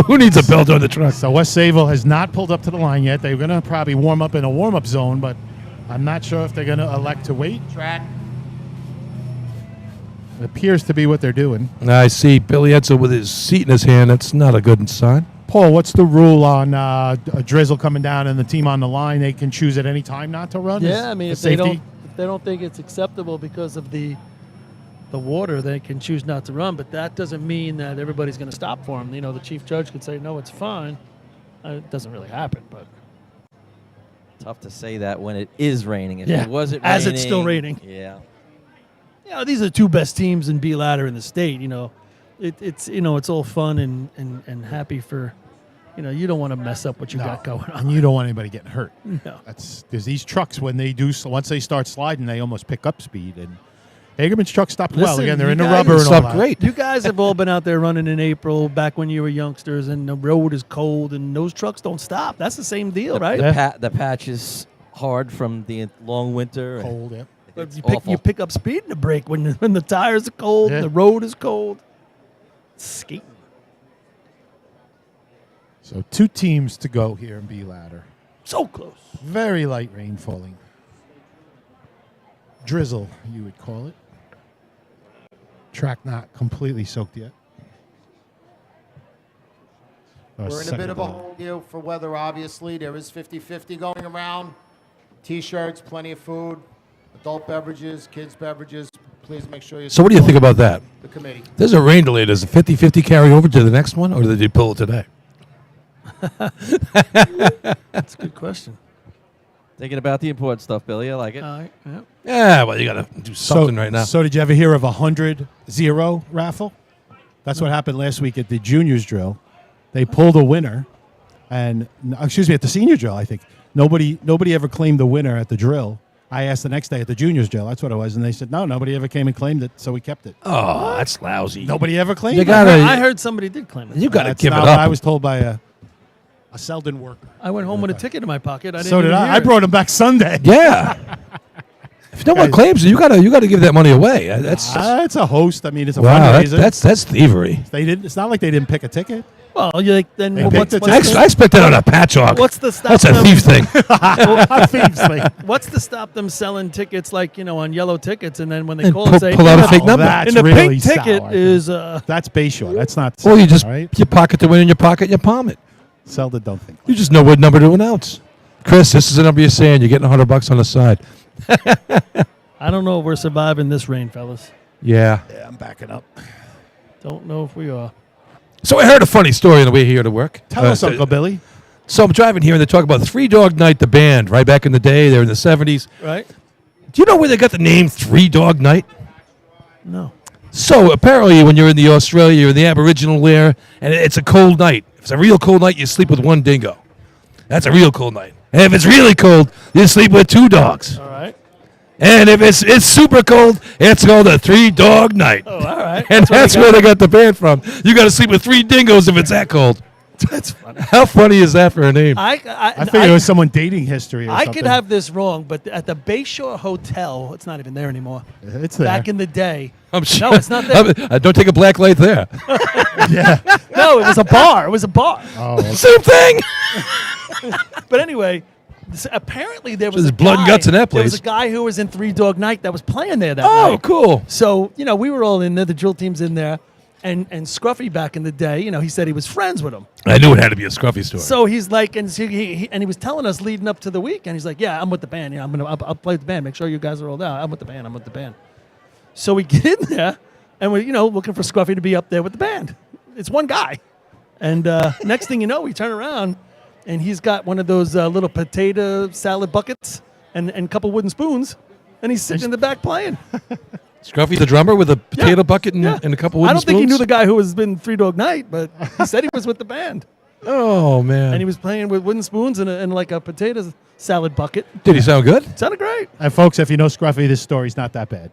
Who needs a belt on the truck? So West Sayville has not pulled up to the line yet. They're going to probably warm up in a warm-up zone, but I'm not sure if they're going to elect to wait. Track. It appears to be what they're doing. I see Billy Edsel with his seat in his hand. That's not a good sign. Paul, what's the rule on a drizzle coming down and the team on the line? They can choose at any time not to run? Yeah, I mean, if safety? they don't think it's acceptable because of the water, they can choose not to run. But that doesn't mean that everybody's going to stop for them. You know, the chief judge could say, no, it's fine. It doesn't really happen, but Tough to say that when it is raining. If yeah, it wasn't as raining, it's still raining. Yeah. You know, these are the two best teams in B ladder in the state. You know, it's you know, it's all fun and happy for, you know, you don't want to mess up what you got going on. And you don't want anybody getting hurt. No. There's these trucks when they do, so once they start sliding, they almost pick up speed. And Hagerman's truck stopped well. Again, they're in the rubber and all that. Great. You guys have all been out there running in April back when you were youngsters, and the road is cold, and those trucks don't stop. That's the same deal, right? The patch is hard from the long winter. Cold, yeah. But It's you pick up speed in the brake when the tires are cold, Yeah. and the road is cold. Skating. So 2 teams to go here in B ladder. So close. Very light rain falling. Drizzle, you would call it. Track not completely soaked yet. We're in a bit of a hole here for weather, obviously. There is 50-50 going around. T-shirts, plenty of food, adult beverages, kids' beverages. Please make sure you So what do you think about that? The committee. There's a rain delay. Does the 50-50 carry over to the next one, or did they pull it today? That's a good question. Thinking about the important stuff, Billy. I like it. Yeah, well, you got to do something right now. So did you ever hear of a 100-0 raffle? That's what happened last week at the juniors drill. They pulled a winner, and at the senior drill, I think. Nobody ever claimed the winner at the drill. I asked the next day at the juniors drill. That's what it was, and they said no, nobody ever came and claimed it, so we kept it. Oh, that's lousy. Nobody ever claimed You it. gotta- I heard somebody did claim it. You got to That's give it not up. what I was told by a Selden worker. I went home with a ticket in my pocket. I didn't So did even I. hear I it. brought him back Sunday. Yeah. If no one claims it, you gotta give that money away. That's It's a host. I mean, it's a wow. fundraiser. That's thievery. They didn't. It's not like they didn't pick a ticket. Well, you like then They what's, picked what's, it. I expect that on a patch hog. what's the stop? That's a them- thief thing. A thief's thing. What's to stop them selling tickets like, you know, on yellow tickets, and then when they And call pull- and say pull out a "No, fake number." and the really pink ticket sour. is That's Bayshore. That's not. Well, you just all right? you pocket the win in your pocket, you palm it. Selden don't think. You just know what number to announce. Chris, this is the number you're saying. You're getting $100 on the side. I don't know if we're surviving this rain, fellas. Yeah. Yeah, I'm backing up. Don't know if we are. So I heard a funny story on the way here to work. Tell us, Uncle Billy. So I'm driving here, and they talk about Three Dog Night, the band, right back in the day. They're in the 70s. Right? Do you know where they got the name Three Dog Night? No. So apparently when you're in the Australia, you're in the Aboriginal there, and it's a cold night. If it's a real cold night, you sleep with one dingo. That's a real cold night. And if it's really cold, you sleep with two dogs. All right. And if it's super cold, it's called a 3-dog night. Oh, all right. And that's where they got the band from. You got to sleep with 3 dingoes if it's that cold. That's funny. How funny is that for a name? I figured it was someone dating history or I something. could have this wrong, but at the Bayshore Hotel, it's not even there anymore. It's there. Back in the day. I'm sure. No, it's not there. Don't take a black light there. Yeah. No, it was a bar. It was a bar. Oh, okay. Same thing. But anyway, apparently there was There's a blood and guy- guts in that There was place. a guy who was in 3-Dog Night that was playing there that Oh, night. cool. So, we were all in there, the drill team's in there, and Scruffy back in the day, he said he was friends with him. I knew it had to be a Scruffy story. So he's like, and he was telling us leading up to the week, and he's like, yeah, I'm with the band. Yeah, I'll play with the band. Make sure you guys are all there. I'm with the band. So we get in there, and we're, looking for Scruffy to be up there with the band. It's one guy. And next thing you know, we turn around, and he's got one of those little potato salad buckets and a couple wooden spoons, and he's sitting in the back playing. Scruffy the drummer with a potato bucket and a couple wooden I don't think he spoons? knew the guy who was in 3-Dog Night, but he said he was with the band. Oh, man. And he was playing with wooden spoons and like a potato salad bucket. Did he sound good? Sounded great. And folks, if you know Scruffy, this story's not that bad.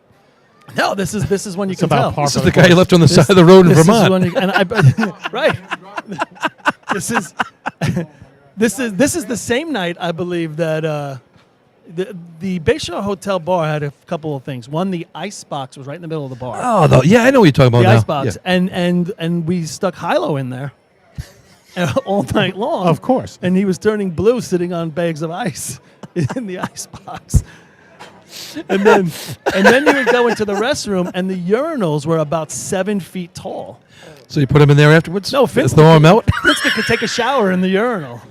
No, this is when you It's can about tell. par This is the guy you left on the side of the road in This is Vermont. when you- and right. This is this is the same night I believe that the Bayshore Hotel bar had a couple of things. One, the ice box was right in the middle of the bar. Oh, yeah, I know what you're talking about The now. ice box, Yeah. and we stuck Hilo in there all night long. Of course. And he was turning blue sitting on bags of ice in the ice box. And then you would go into the restroom, and the urinals were about 7 feet tall. So you put him in there afterwards? No, Finster Throw him out? could take a shower in the urinal.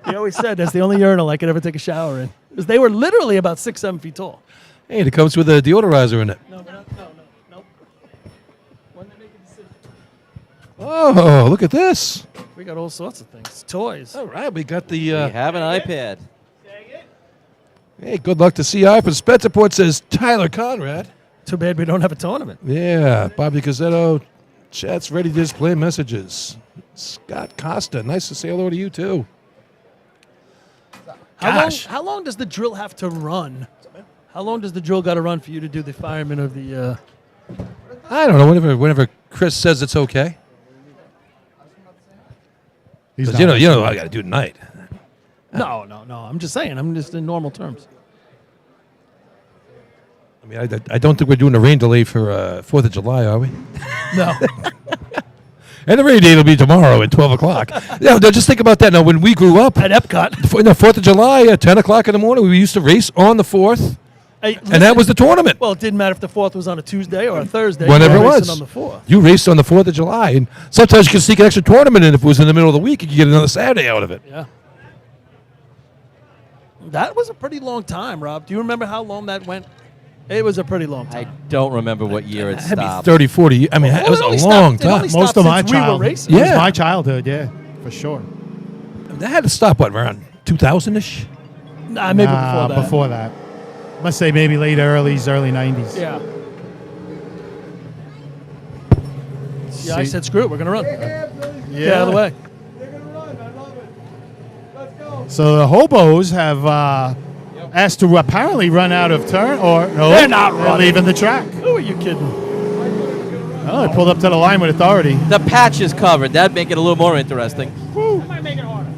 He always said that's the only urinal I could ever take a shower in. Because they were literally about 6-7 feet tall. Hey, it comes with a deodorizer in it. No. When they make a decision. Oh, look at this. We got all sorts of things. Toys. All right, we got the... We have an iPad. Hey, good luck to CI. But Spencerport says Tyler Conrad. Too bad we don't have a tournament. Yeah, Bobby Gazzetto. Chat's ready to display messages. Scott Costa, nice to say hello to you, too. How long does the drill have to run? How long does the drill got to run for you to do the fireman of the... I don't know, whenever Chris says it's okay. He's 'Cause not you know I got to do tonight. No. I'm just saying. I'm just in normal terms. I mean, I don't think we're doing a rain delay for 4th of July, are we? No. And the rain date will be tomorrow at 12 o'clock. Yeah, no, just think about that. Now, when we grew up... At Epcot. The 4th of July at 10 o'clock in the morning, we used to race on the 4th. Hey, And that was the tournament. Well, it didn't matter if the 4th was on a Tuesday or a Thursday. Whenever You it were was. racing on the 4th. You raced on the 4th of July. And sometimes you could sneak an extra tournament in if it was in the middle of the week. You could get another Saturday out of it. Yeah. That was a pretty long time, Rob. Do you remember how long that went? It was a pretty long time. I don't remember what year it Had to be stopped. 30, 40. I mean, Well, it was it only a long stopped- it only time. stopped Most of my since we were childhood. racing. It was Yeah. my childhood, yeah, for sure. That had to stop, what, around 2000-ish? Nah, maybe Nah, before that. Before that. Must say maybe late early 90s. Yeah. Yeah, I said, screw it, we're going to run. Get out of the way. So the hobos have asked to apparently run out of turn, or no, They're not running. leaving the track. Who are you kidding? Oh, they pulled up to the line with authority. The patch is covered. That'd make it a little more interesting. That might make it harder.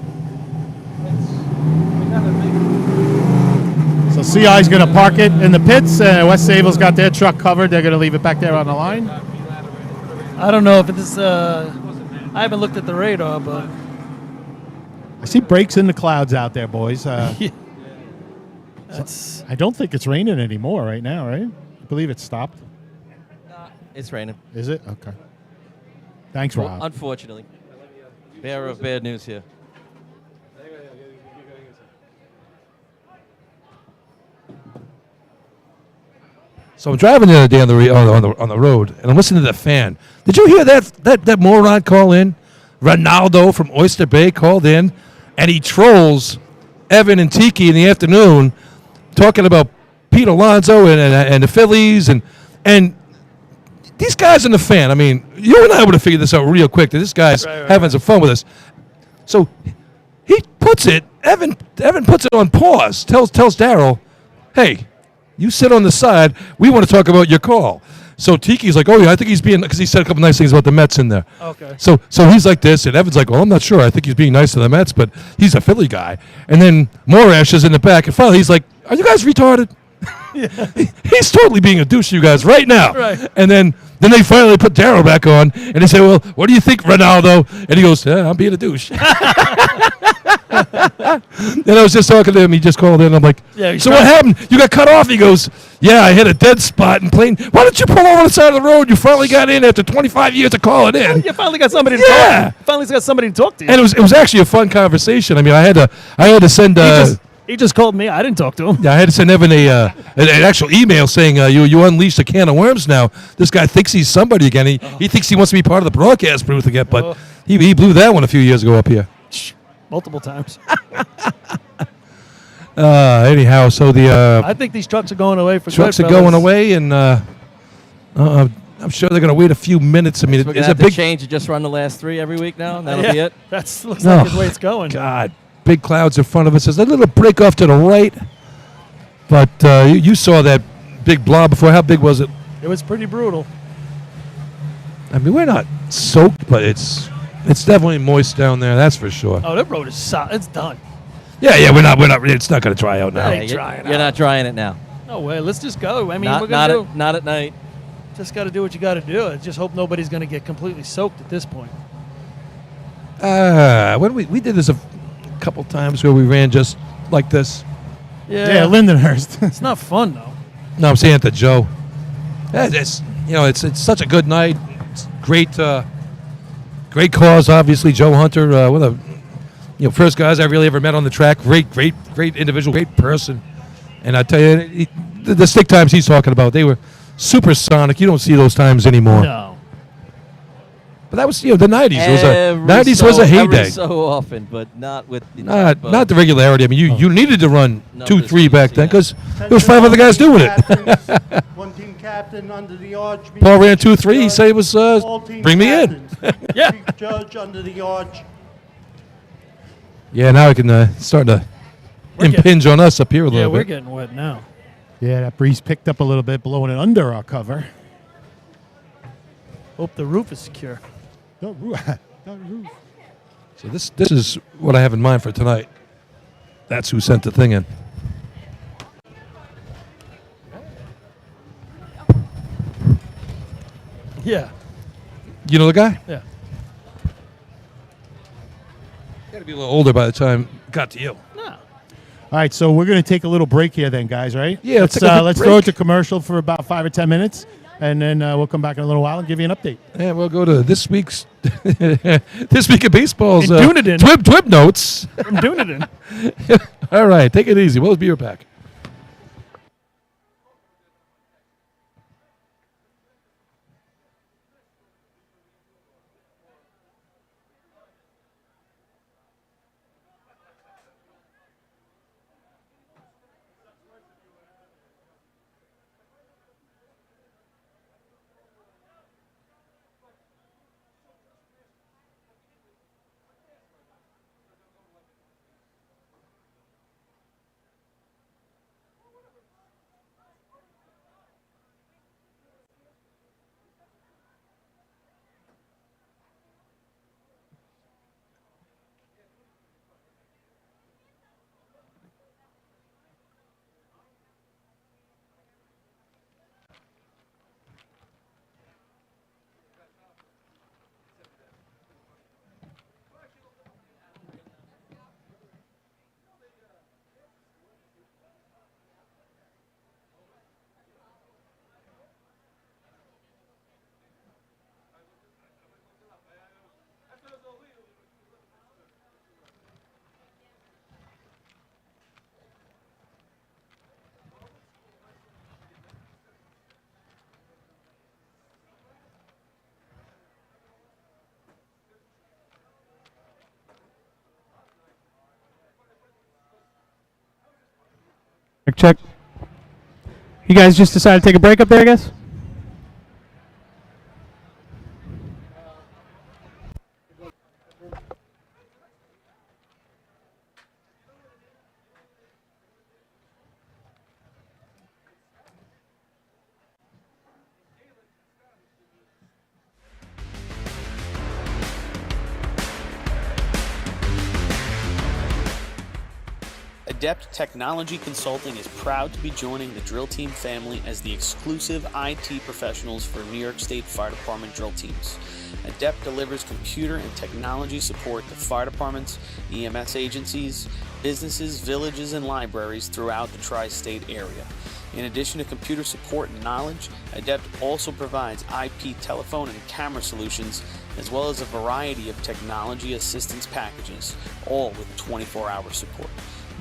So CI's going to park it in the pits. West Sable's got their truck covered. They're going to leave it back there on the line. I don't know if it's, I haven't looked at the radar, but. I see breaks in the clouds out there, boys. That's. I don't think it's raining anymore right now, right? I believe it's stopped. It's raining. Is it? Okay. Thanks, Well, Rob. unfortunately. Bearer of bad news here. So I'm driving the other day on the road, and I'm listening to the fan. Did you hear that moron call in? Ronaldo from Oyster Bay called in, and he trolls Evan and Tiki in the afternoon, talking about Pete Alonso and the Phillies and these guys in the fan. I mean, you and I would have figured this out real quick. That this guy's having some fun with us. So he puts it. Evan puts it on pause. Tells Daryl, "Hey, you sit on the side. We want to talk about your call." So Tiki's like, "Oh yeah, I think he's being," because he said a couple nice things about the Mets in there. Okay. So he's like this, and Evan's like, "Well, I'm not sure. I think he's being nice to the Mets, but he's a Philly guy." And then Morash is in the back, and finally he's like, "Are you guys retarded?" He's totally being a douche to you guys right now. Right. And then they finally put Daryl back on, and they say, "Well, what do you think, Ronaldo?" And he goes, "Yeah, I'm being a douche." Then I was just talking to him. He just called in. I'm like, Yeah, "So what happened? You got cut off?" He goes, "Yeah, I hit a dead spot in plane. Why don't you pull over on the side of the road? You finally got in after 25 years of calling in." You finally got somebody to Yeah. talk to. Finally got somebody to talk to you. And it was actually a fun conversation. I mean, I had to send. He just called me. I didn't talk to him. Yeah, I had to send Evan an actual email saying you unleashed a can of worms now. This guy thinks he's somebody again. He thinks he wants to be part of the broadcast booth again, but he blew that one a few years ago up here. Multiple times. Anyhow, so I think these trucks are going away for trucks good, are going fellas. away, and I'm sure they're going to wait a few minutes. I mean, We're it's gonna a have to big change and just run the last 3 every week now. That'll Yeah, be it. That's looks like the way it's going. God, big clouds in front of us. There's a little break off to the right, but you saw that big blob before. How big was it? It was pretty brutal. I mean, we're not soaked, but it's definitely moist down there. That's for sure. Oh, that road is solid. It's done. Yeah, we're not. It's not going to dry out now. That ain't drying You're out. not drying it now. No way. Let's just go. I mean, Not, we're gonna not at night. just got to do what you got to do. I just hope nobody's going to get completely soaked at this point. When we did this a couple times where we ran just like this. Yeah, Lindenhurst. It's not fun though. No, I'm saying it to Joe. It's such a good night. It's great, great cause. Obviously, Joe Hunter, one of the first guys I really ever met on the track. Great individual, great person. And I tell you, the stick times he's talking about, they were supersonic. You don't see those times anymore. No. But that was the 90s. 90s was a heyday. Every so often, but not with the Not the regularity. I mean, you needed to run Numbers 2-3 back then because there was 5 other guys doing it. One team captain under the arch. Paul ran 2-3. He said it was bring me in. Yeah. Judge under the arch. Yeah, now I can start to impinge on us up here a little Yeah, bit. we're getting wet now. Yeah, that breeze picked up a little bit, blowing it under our cover. Hope the roof is secure. Don't roof. So this is what I have in mind for tonight. That's who sent the thing in. Yeah. You know the guy? Yeah. Got to be a little older by the time it got to you. All right, so we're going to take a little break here then, guys, right? Yeah, let's take a quick let's break. throw it to commercial for about 5 or 10 minutes, and then we'll come back in a little while and give you an update. And we'll go to this week's This Week in Baseball's In Dunedin. Twib notes. From Dunedin. All right, take it easy. We'll be right back. Check. You guys just decided to take a break up there, I guess? Adept Technology Consulting is proud to be joining the drill team family as the exclusive IT professionals for New York State Fire Department drill teams. Adept delivers computer and technology support to fire departments, EMS agencies, businesses, villages, and libraries throughout the tri-state area. In addition to computer support and knowledge, Adept also provides IP telephone and camera solutions, as well as a variety of technology assistance packages, all with 24-hour support.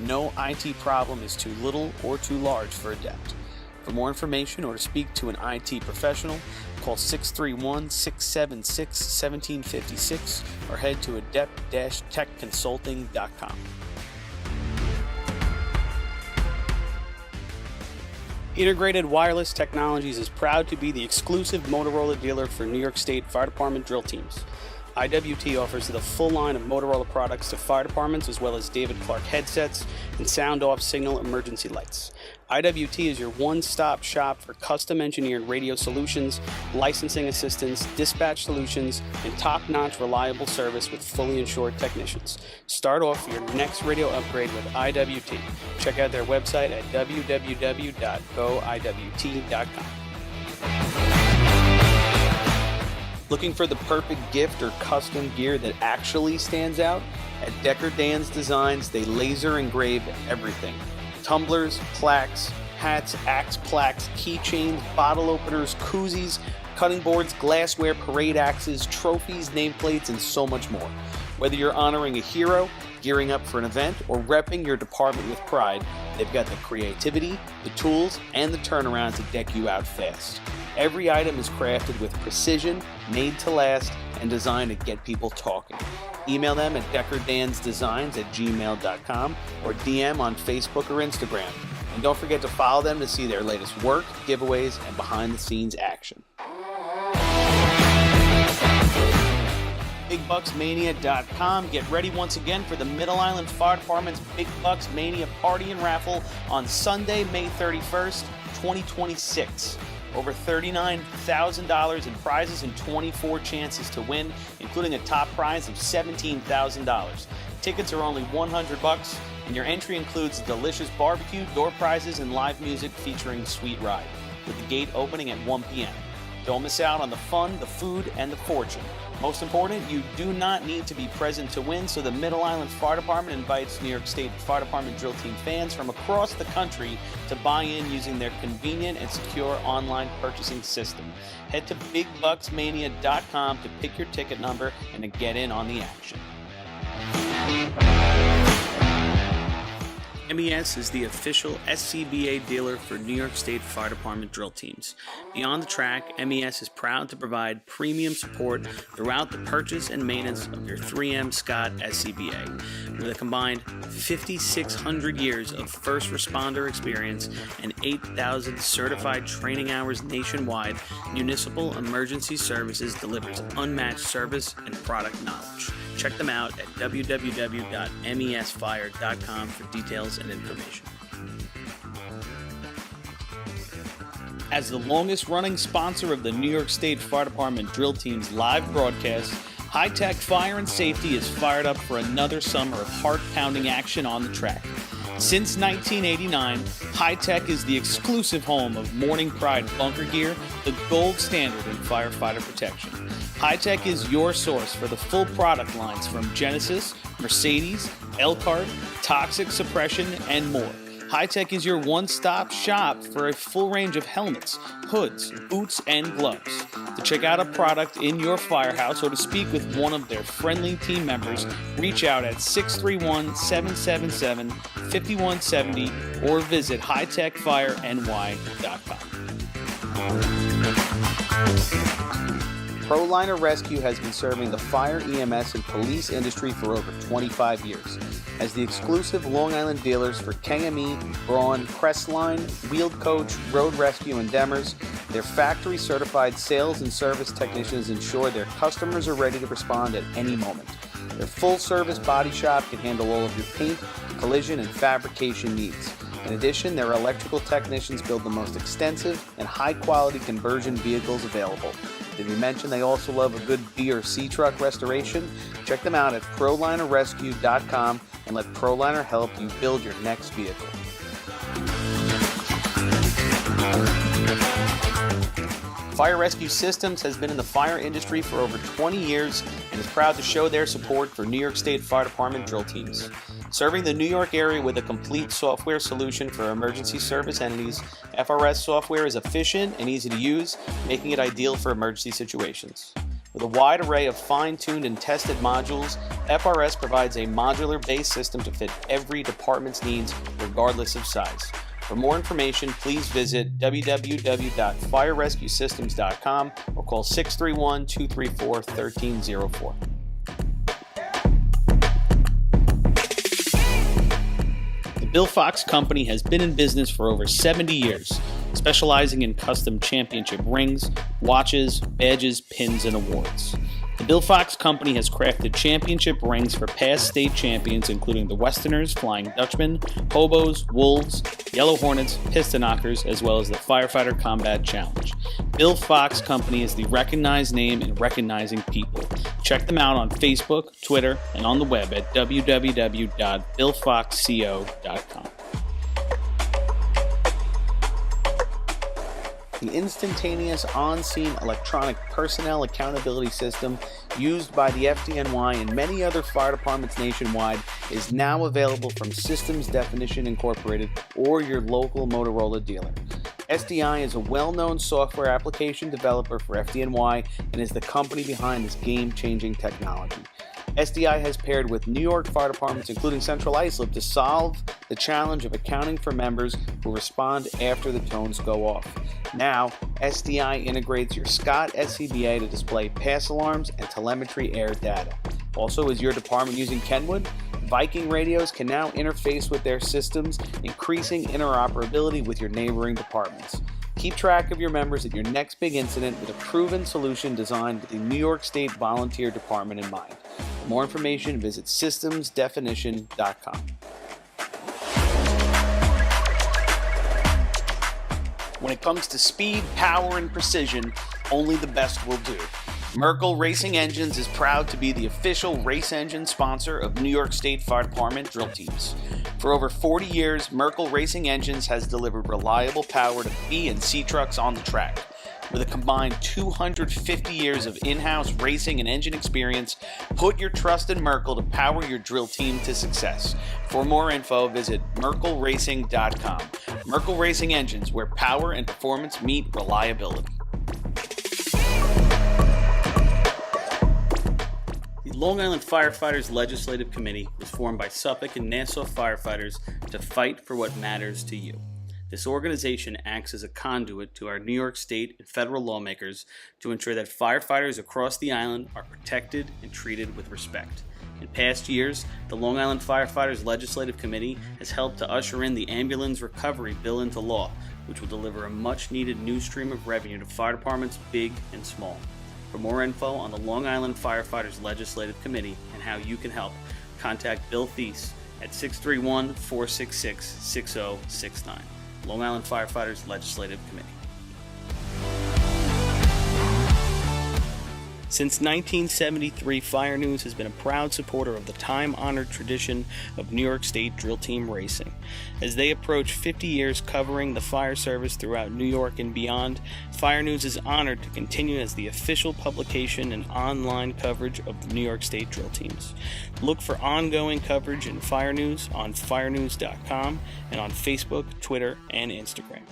No IT problem is too little or too large for Adept. For more information or to speak to an IT professional, call 631-676-1756 or head to adept-techconsulting.com. Integrated Wireless Technologies is proud to be the exclusive Motorola dealer for New York State Fire Department drill teams. IWT offers the full line of Motorola products to fire departments, as well as David Clark headsets and sound-off signal emergency lights. IWT is your one-stop shop for custom-engineered radio solutions, licensing assistance, dispatch solutions, and top-notch reliable service with fully insured technicians. Start off your next radio upgrade with IWT. Check out their website at www.goiwt.com. Looking for the perfect gift or custom gear that actually stands out? At Decker Dan's Designs, they laser engrave everything. Tumblers, plaques, hats, axe plaques, keychains, bottle openers, koozies, cutting boards, glassware, parade axes, trophies, nameplates, and so much more. Whether you're honoring a hero, gearing up for an event, or repping your department with pride, they've got the creativity, the tools, and the turnaround to deck you out fast. Every item is crafted with precision, made to last, and designed to get people talking. Email them at deckerdansdesigns@gmail.com or DM on Facebook or Instagram. And don't forget to follow them to see their latest work, giveaways, and behind-the-scenes action. BigBucksMania.com. Get ready once again for the Middle Island Fire Department's Big Bucks Mania Party and Raffle on Sunday, May 31st, 2026. Over $39,000 in prizes and 24 chances to win, including a top prize of $17,000. Tickets are only $100, and your entry includes delicious barbecue, door prizes, and live music featuring Sweet Ride, with the gate opening at 1 p.m. Don't miss out on the fun, the food, and the fortune. Most important, you do not need to be present to win, so the Middle Island Fire Department invites New York State Fire Department drill team fans from across the country to buy in using their convenient and secure online purchasing system. Head to BigBucksMania.com to pick your ticket number and to get in on the action. MES is the official SCBA dealer for New York State Fire Department drill teams. Beyond the track, MES is proud to provide premium support throughout the purchase and maintenance of your 3M Scott SCBA. With a combined 5,600 years of first responder experience and 8,000 certified training hours nationwide, Municipal Emergency Services delivers unmatched service and product knowledge. Check them out at www.mesfire.com for details and information. As the longest running sponsor of the New York State Fire Department drill team's live broadcast, High Tech Fire and Safety is fired up for another summer of heart-pounding action on the track. Since 1989, High Tech is the exclusive home of Morning Pride bunker gear, the gold standard in firefighter protection. High Tech is your source for the full product lines from Genesis, Mercedes, Elkhart, Toxic Suppression, and more. High Tech is your one-stop shop for a full range of helmets, hoods, boots, and gloves. To check out a product in your firehouse or to speak with one of their friendly team members, reach out at 631-777-5170 or visit hightechfireny.com. ProLiner Rescue has been serving the fire, EMS, and police industry for over 25 years. as the exclusive Long Island dealers for KME, Braun, Crestline, Wheeled Coach, Road Rescue, and Demers. Their factory-certified sales and service technicians ensure their customers are ready to respond at any moment. Their full-service body shop can handle all of your paint, collision, and fabrication needs. In addition, their electrical technicians build the most extensive and high-quality conversion vehicles available. Did we mention they also love a good B or C truck restoration? Check them out at ProlinerRescue.com and let Proliner help you build your next vehicle. Fire Rescue Systems has been in the fire industry for over 20 years and is proud to show their support for New York State Fire Department drill teams. Serving the New York area with a complete software solution for emergency service entities, FRS software is efficient and easy to use, making it ideal for emergency situations. With a wide array of fine-tuned and tested modules, FRS provides a modular-based system to fit every department's needs, regardless of size. For more information, please visit www.firerescuesystems.com or call 631-234-1304. The Bill Fox Company has been in business for over 70 years, specializing in custom championship rings, watches, badges, pins, and awards. The Bill Fox Company has crafted championship rings for past state champions, including the Westerners, Flying Dutchmen, Hobos, Wolves, Yellow Hornets, Piston Knockers, as well as the Firefighter Combat Challenge. Bill Fox Company is the recognized name in recognizing people. Check them out on Facebook, Twitter, and on the web at www.billfoxco.com. The instantaneous on-scene electronic personnel accountability system used by the FDNY and many other fire departments nationwide is now available from Systems Definition Incorporated or your local Motorola dealer. SDI is a well-known software application developer for FDNY and is the company behind this game-changing technology. SDI has paired with New York fire departments, including Central Islip, to solve the challenge of accounting for members who respond after the tones go off. Now, SDI integrates your Scott SCBA to display pass alarms and telemetry air data. Also, is your department using Kenwood? Viking radios can now interface with their systems, increasing interoperability with your neighboring departments. Keep track of your members at your next big incident with a proven solution designed with the New York State Volunteer Department in mind. For more information, visit systemsdefinition.com. When it comes to speed, power, and precision, only the best will do. Merkel Racing Engines is proud to be the official race engine sponsor of New York State Fire Department drill teams. For over 40 years, Merkel Racing Engines has delivered reliable power to B and C trucks on the track. With a combined 250 years of in-house racing and engine experience, put your trust in Merkel to power your drill team to success. For more info, visit merkelracing.com. Merkel Racing Engines, where power and performance meet reliability. The Long Island Firefighters Legislative Committee was formed by Suffolk and Nassau firefighters to fight for what matters to you. This organization acts as a conduit to our New York State and federal lawmakers to ensure that firefighters across the island are protected and treated with respect. In past years, the Long Island Firefighters Legislative Committee has helped to usher in the Ambulance Recovery Bill into law, which will deliver a much-needed new stream of revenue to fire departments big and small. For more info on the Long Island Firefighters Legislative Committee and how you can help, contact Bill Thies at 631-466-6069. Long Island Firefighters Legislative Committee. Since 1973, Fire News has been a proud supporter of the time-honored tradition of New York State drill team racing. As they approach 50 years covering the fire service throughout New York and beyond, Fire News is honored to continue as the official publication and online coverage of the New York State drill teams. Look for ongoing coverage in Fire News on firenews.com and on Facebook, Twitter, and Instagram.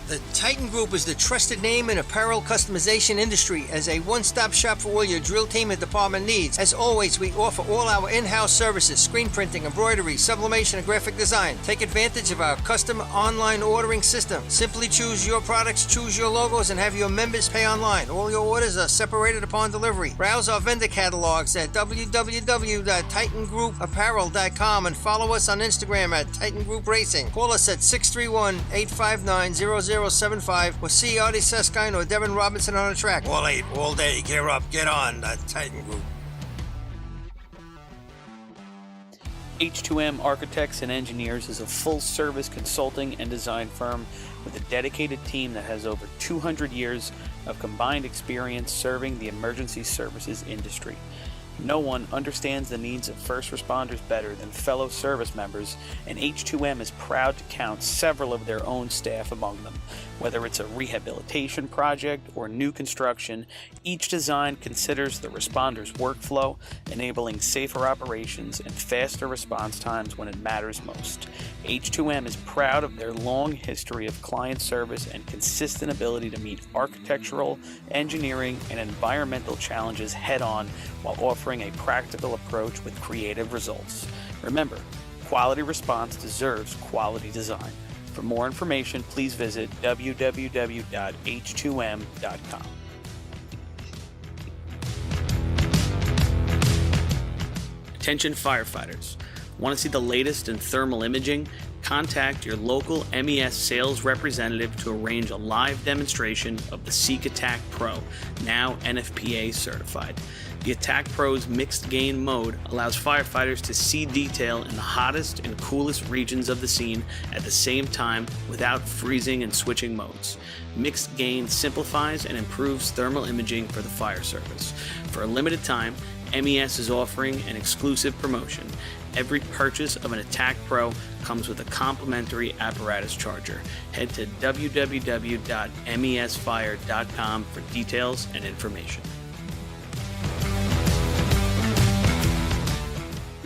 The Titan Group is the trusted name in apparel customization industry as a one-stop shop for all your drill team and department needs. As always, we offer all our in-house services, screen printing, embroidery, sublimation, and graphic design. Take advantage of our custom online ordering system. Simply choose your products, choose your logos, and have your members pay online. All your orders are separated upon delivery. Browse our vendor catalogs at www.titangrouapparel.com and follow us on Instagram at Titan Group Racing. Call us at 631-859-0075 or see Artie Seskine or Devin Robinson on the track. All 8, all day. Gear up, get on. The Titan Group. H2M Architects and Engineers is a full-service consulting and design firm with a dedicated team that has over 200 years of combined experience serving the emergency services industry. No one understands the needs of first responders better than fellow service members, and H2M is proud to count several of their own staff among them. Whether it's a rehabilitation project or new construction, each design considers the responder's workflow, enabling safer operations and faster response times when it matters most. H2M is proud of their long history of client service and consistent ability to meet architectural, engineering, and environmental challenges head-on while offering a practical approach with creative results. Remember, quality response deserves quality design. For more information, please visit www.h2m.com. Attention firefighters. Want to see the latest in thermal imaging? Contact your local MES sales representative to arrange a live demonstration of the Seek Attack Pro, now NFPA certified. The Attack Pro's mixed gain mode allows firefighters to see detail in the hottest and coolest regions of the scene at the same time without freezing and switching modes. Mixed gain simplifies and improves thermal imaging for the fire service. For a limited time, MES is offering an exclusive promotion. Every purchase of an Attack Pro comes with a complimentary apparatus charger. Head to www.mesfire.com for details and information.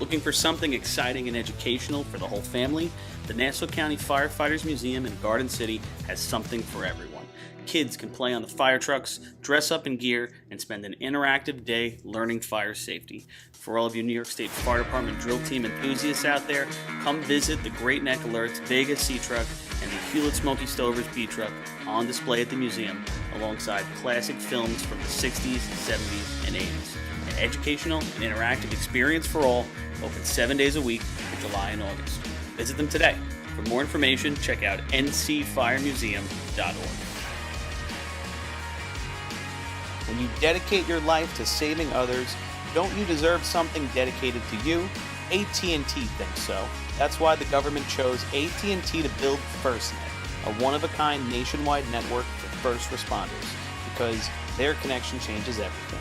Looking for something exciting and educational for the whole family? The Nassau County Firefighters Museum in Garden City has something for everyone. Kids can play on the fire trucks, dress up in gear, and spend an interactive day learning fire safety. For all of you New York State Fire Department drill team enthusiasts out there, come visit the Great Neck Alerts Vega Sea Truck and the Hewlett Smoky Stovers B Truck on display at the museum, alongside classic films from the 60s, 70s, and 80s. An educational and interactive experience for all, open 7 days a week for July and August. Visit them today. For more information, check out ncfiremuseum.org. When you dedicate your life to saving others, don't you deserve something dedicated to you? AT&T thinks so. That's why the government chose AT&T to build FirstNet, a one-of-a-kind nationwide network for first responders, because their connection changes everything.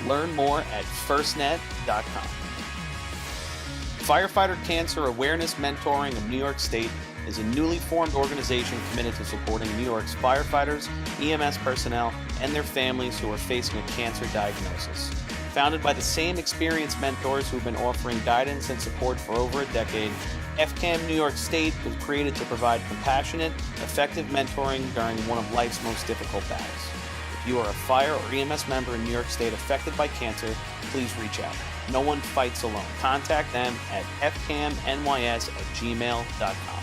Learn more at firstnet.com. Firefighter Cancer Awareness Mentoring of New York State is a newly formed organization committed to supporting New York's firefighters, EMS personnel, and their families who are facing a cancer diagnosis. Founded by the same experienced mentors who've been offering guidance and support for over a decade, FCAM New York State was created to provide compassionate, effective mentoring during one of life's most difficult battles. If you are a fire or EMS member in New York State affected by cancer, please reach out. No one fights alone. Contact them at fcamnys@gmail.com.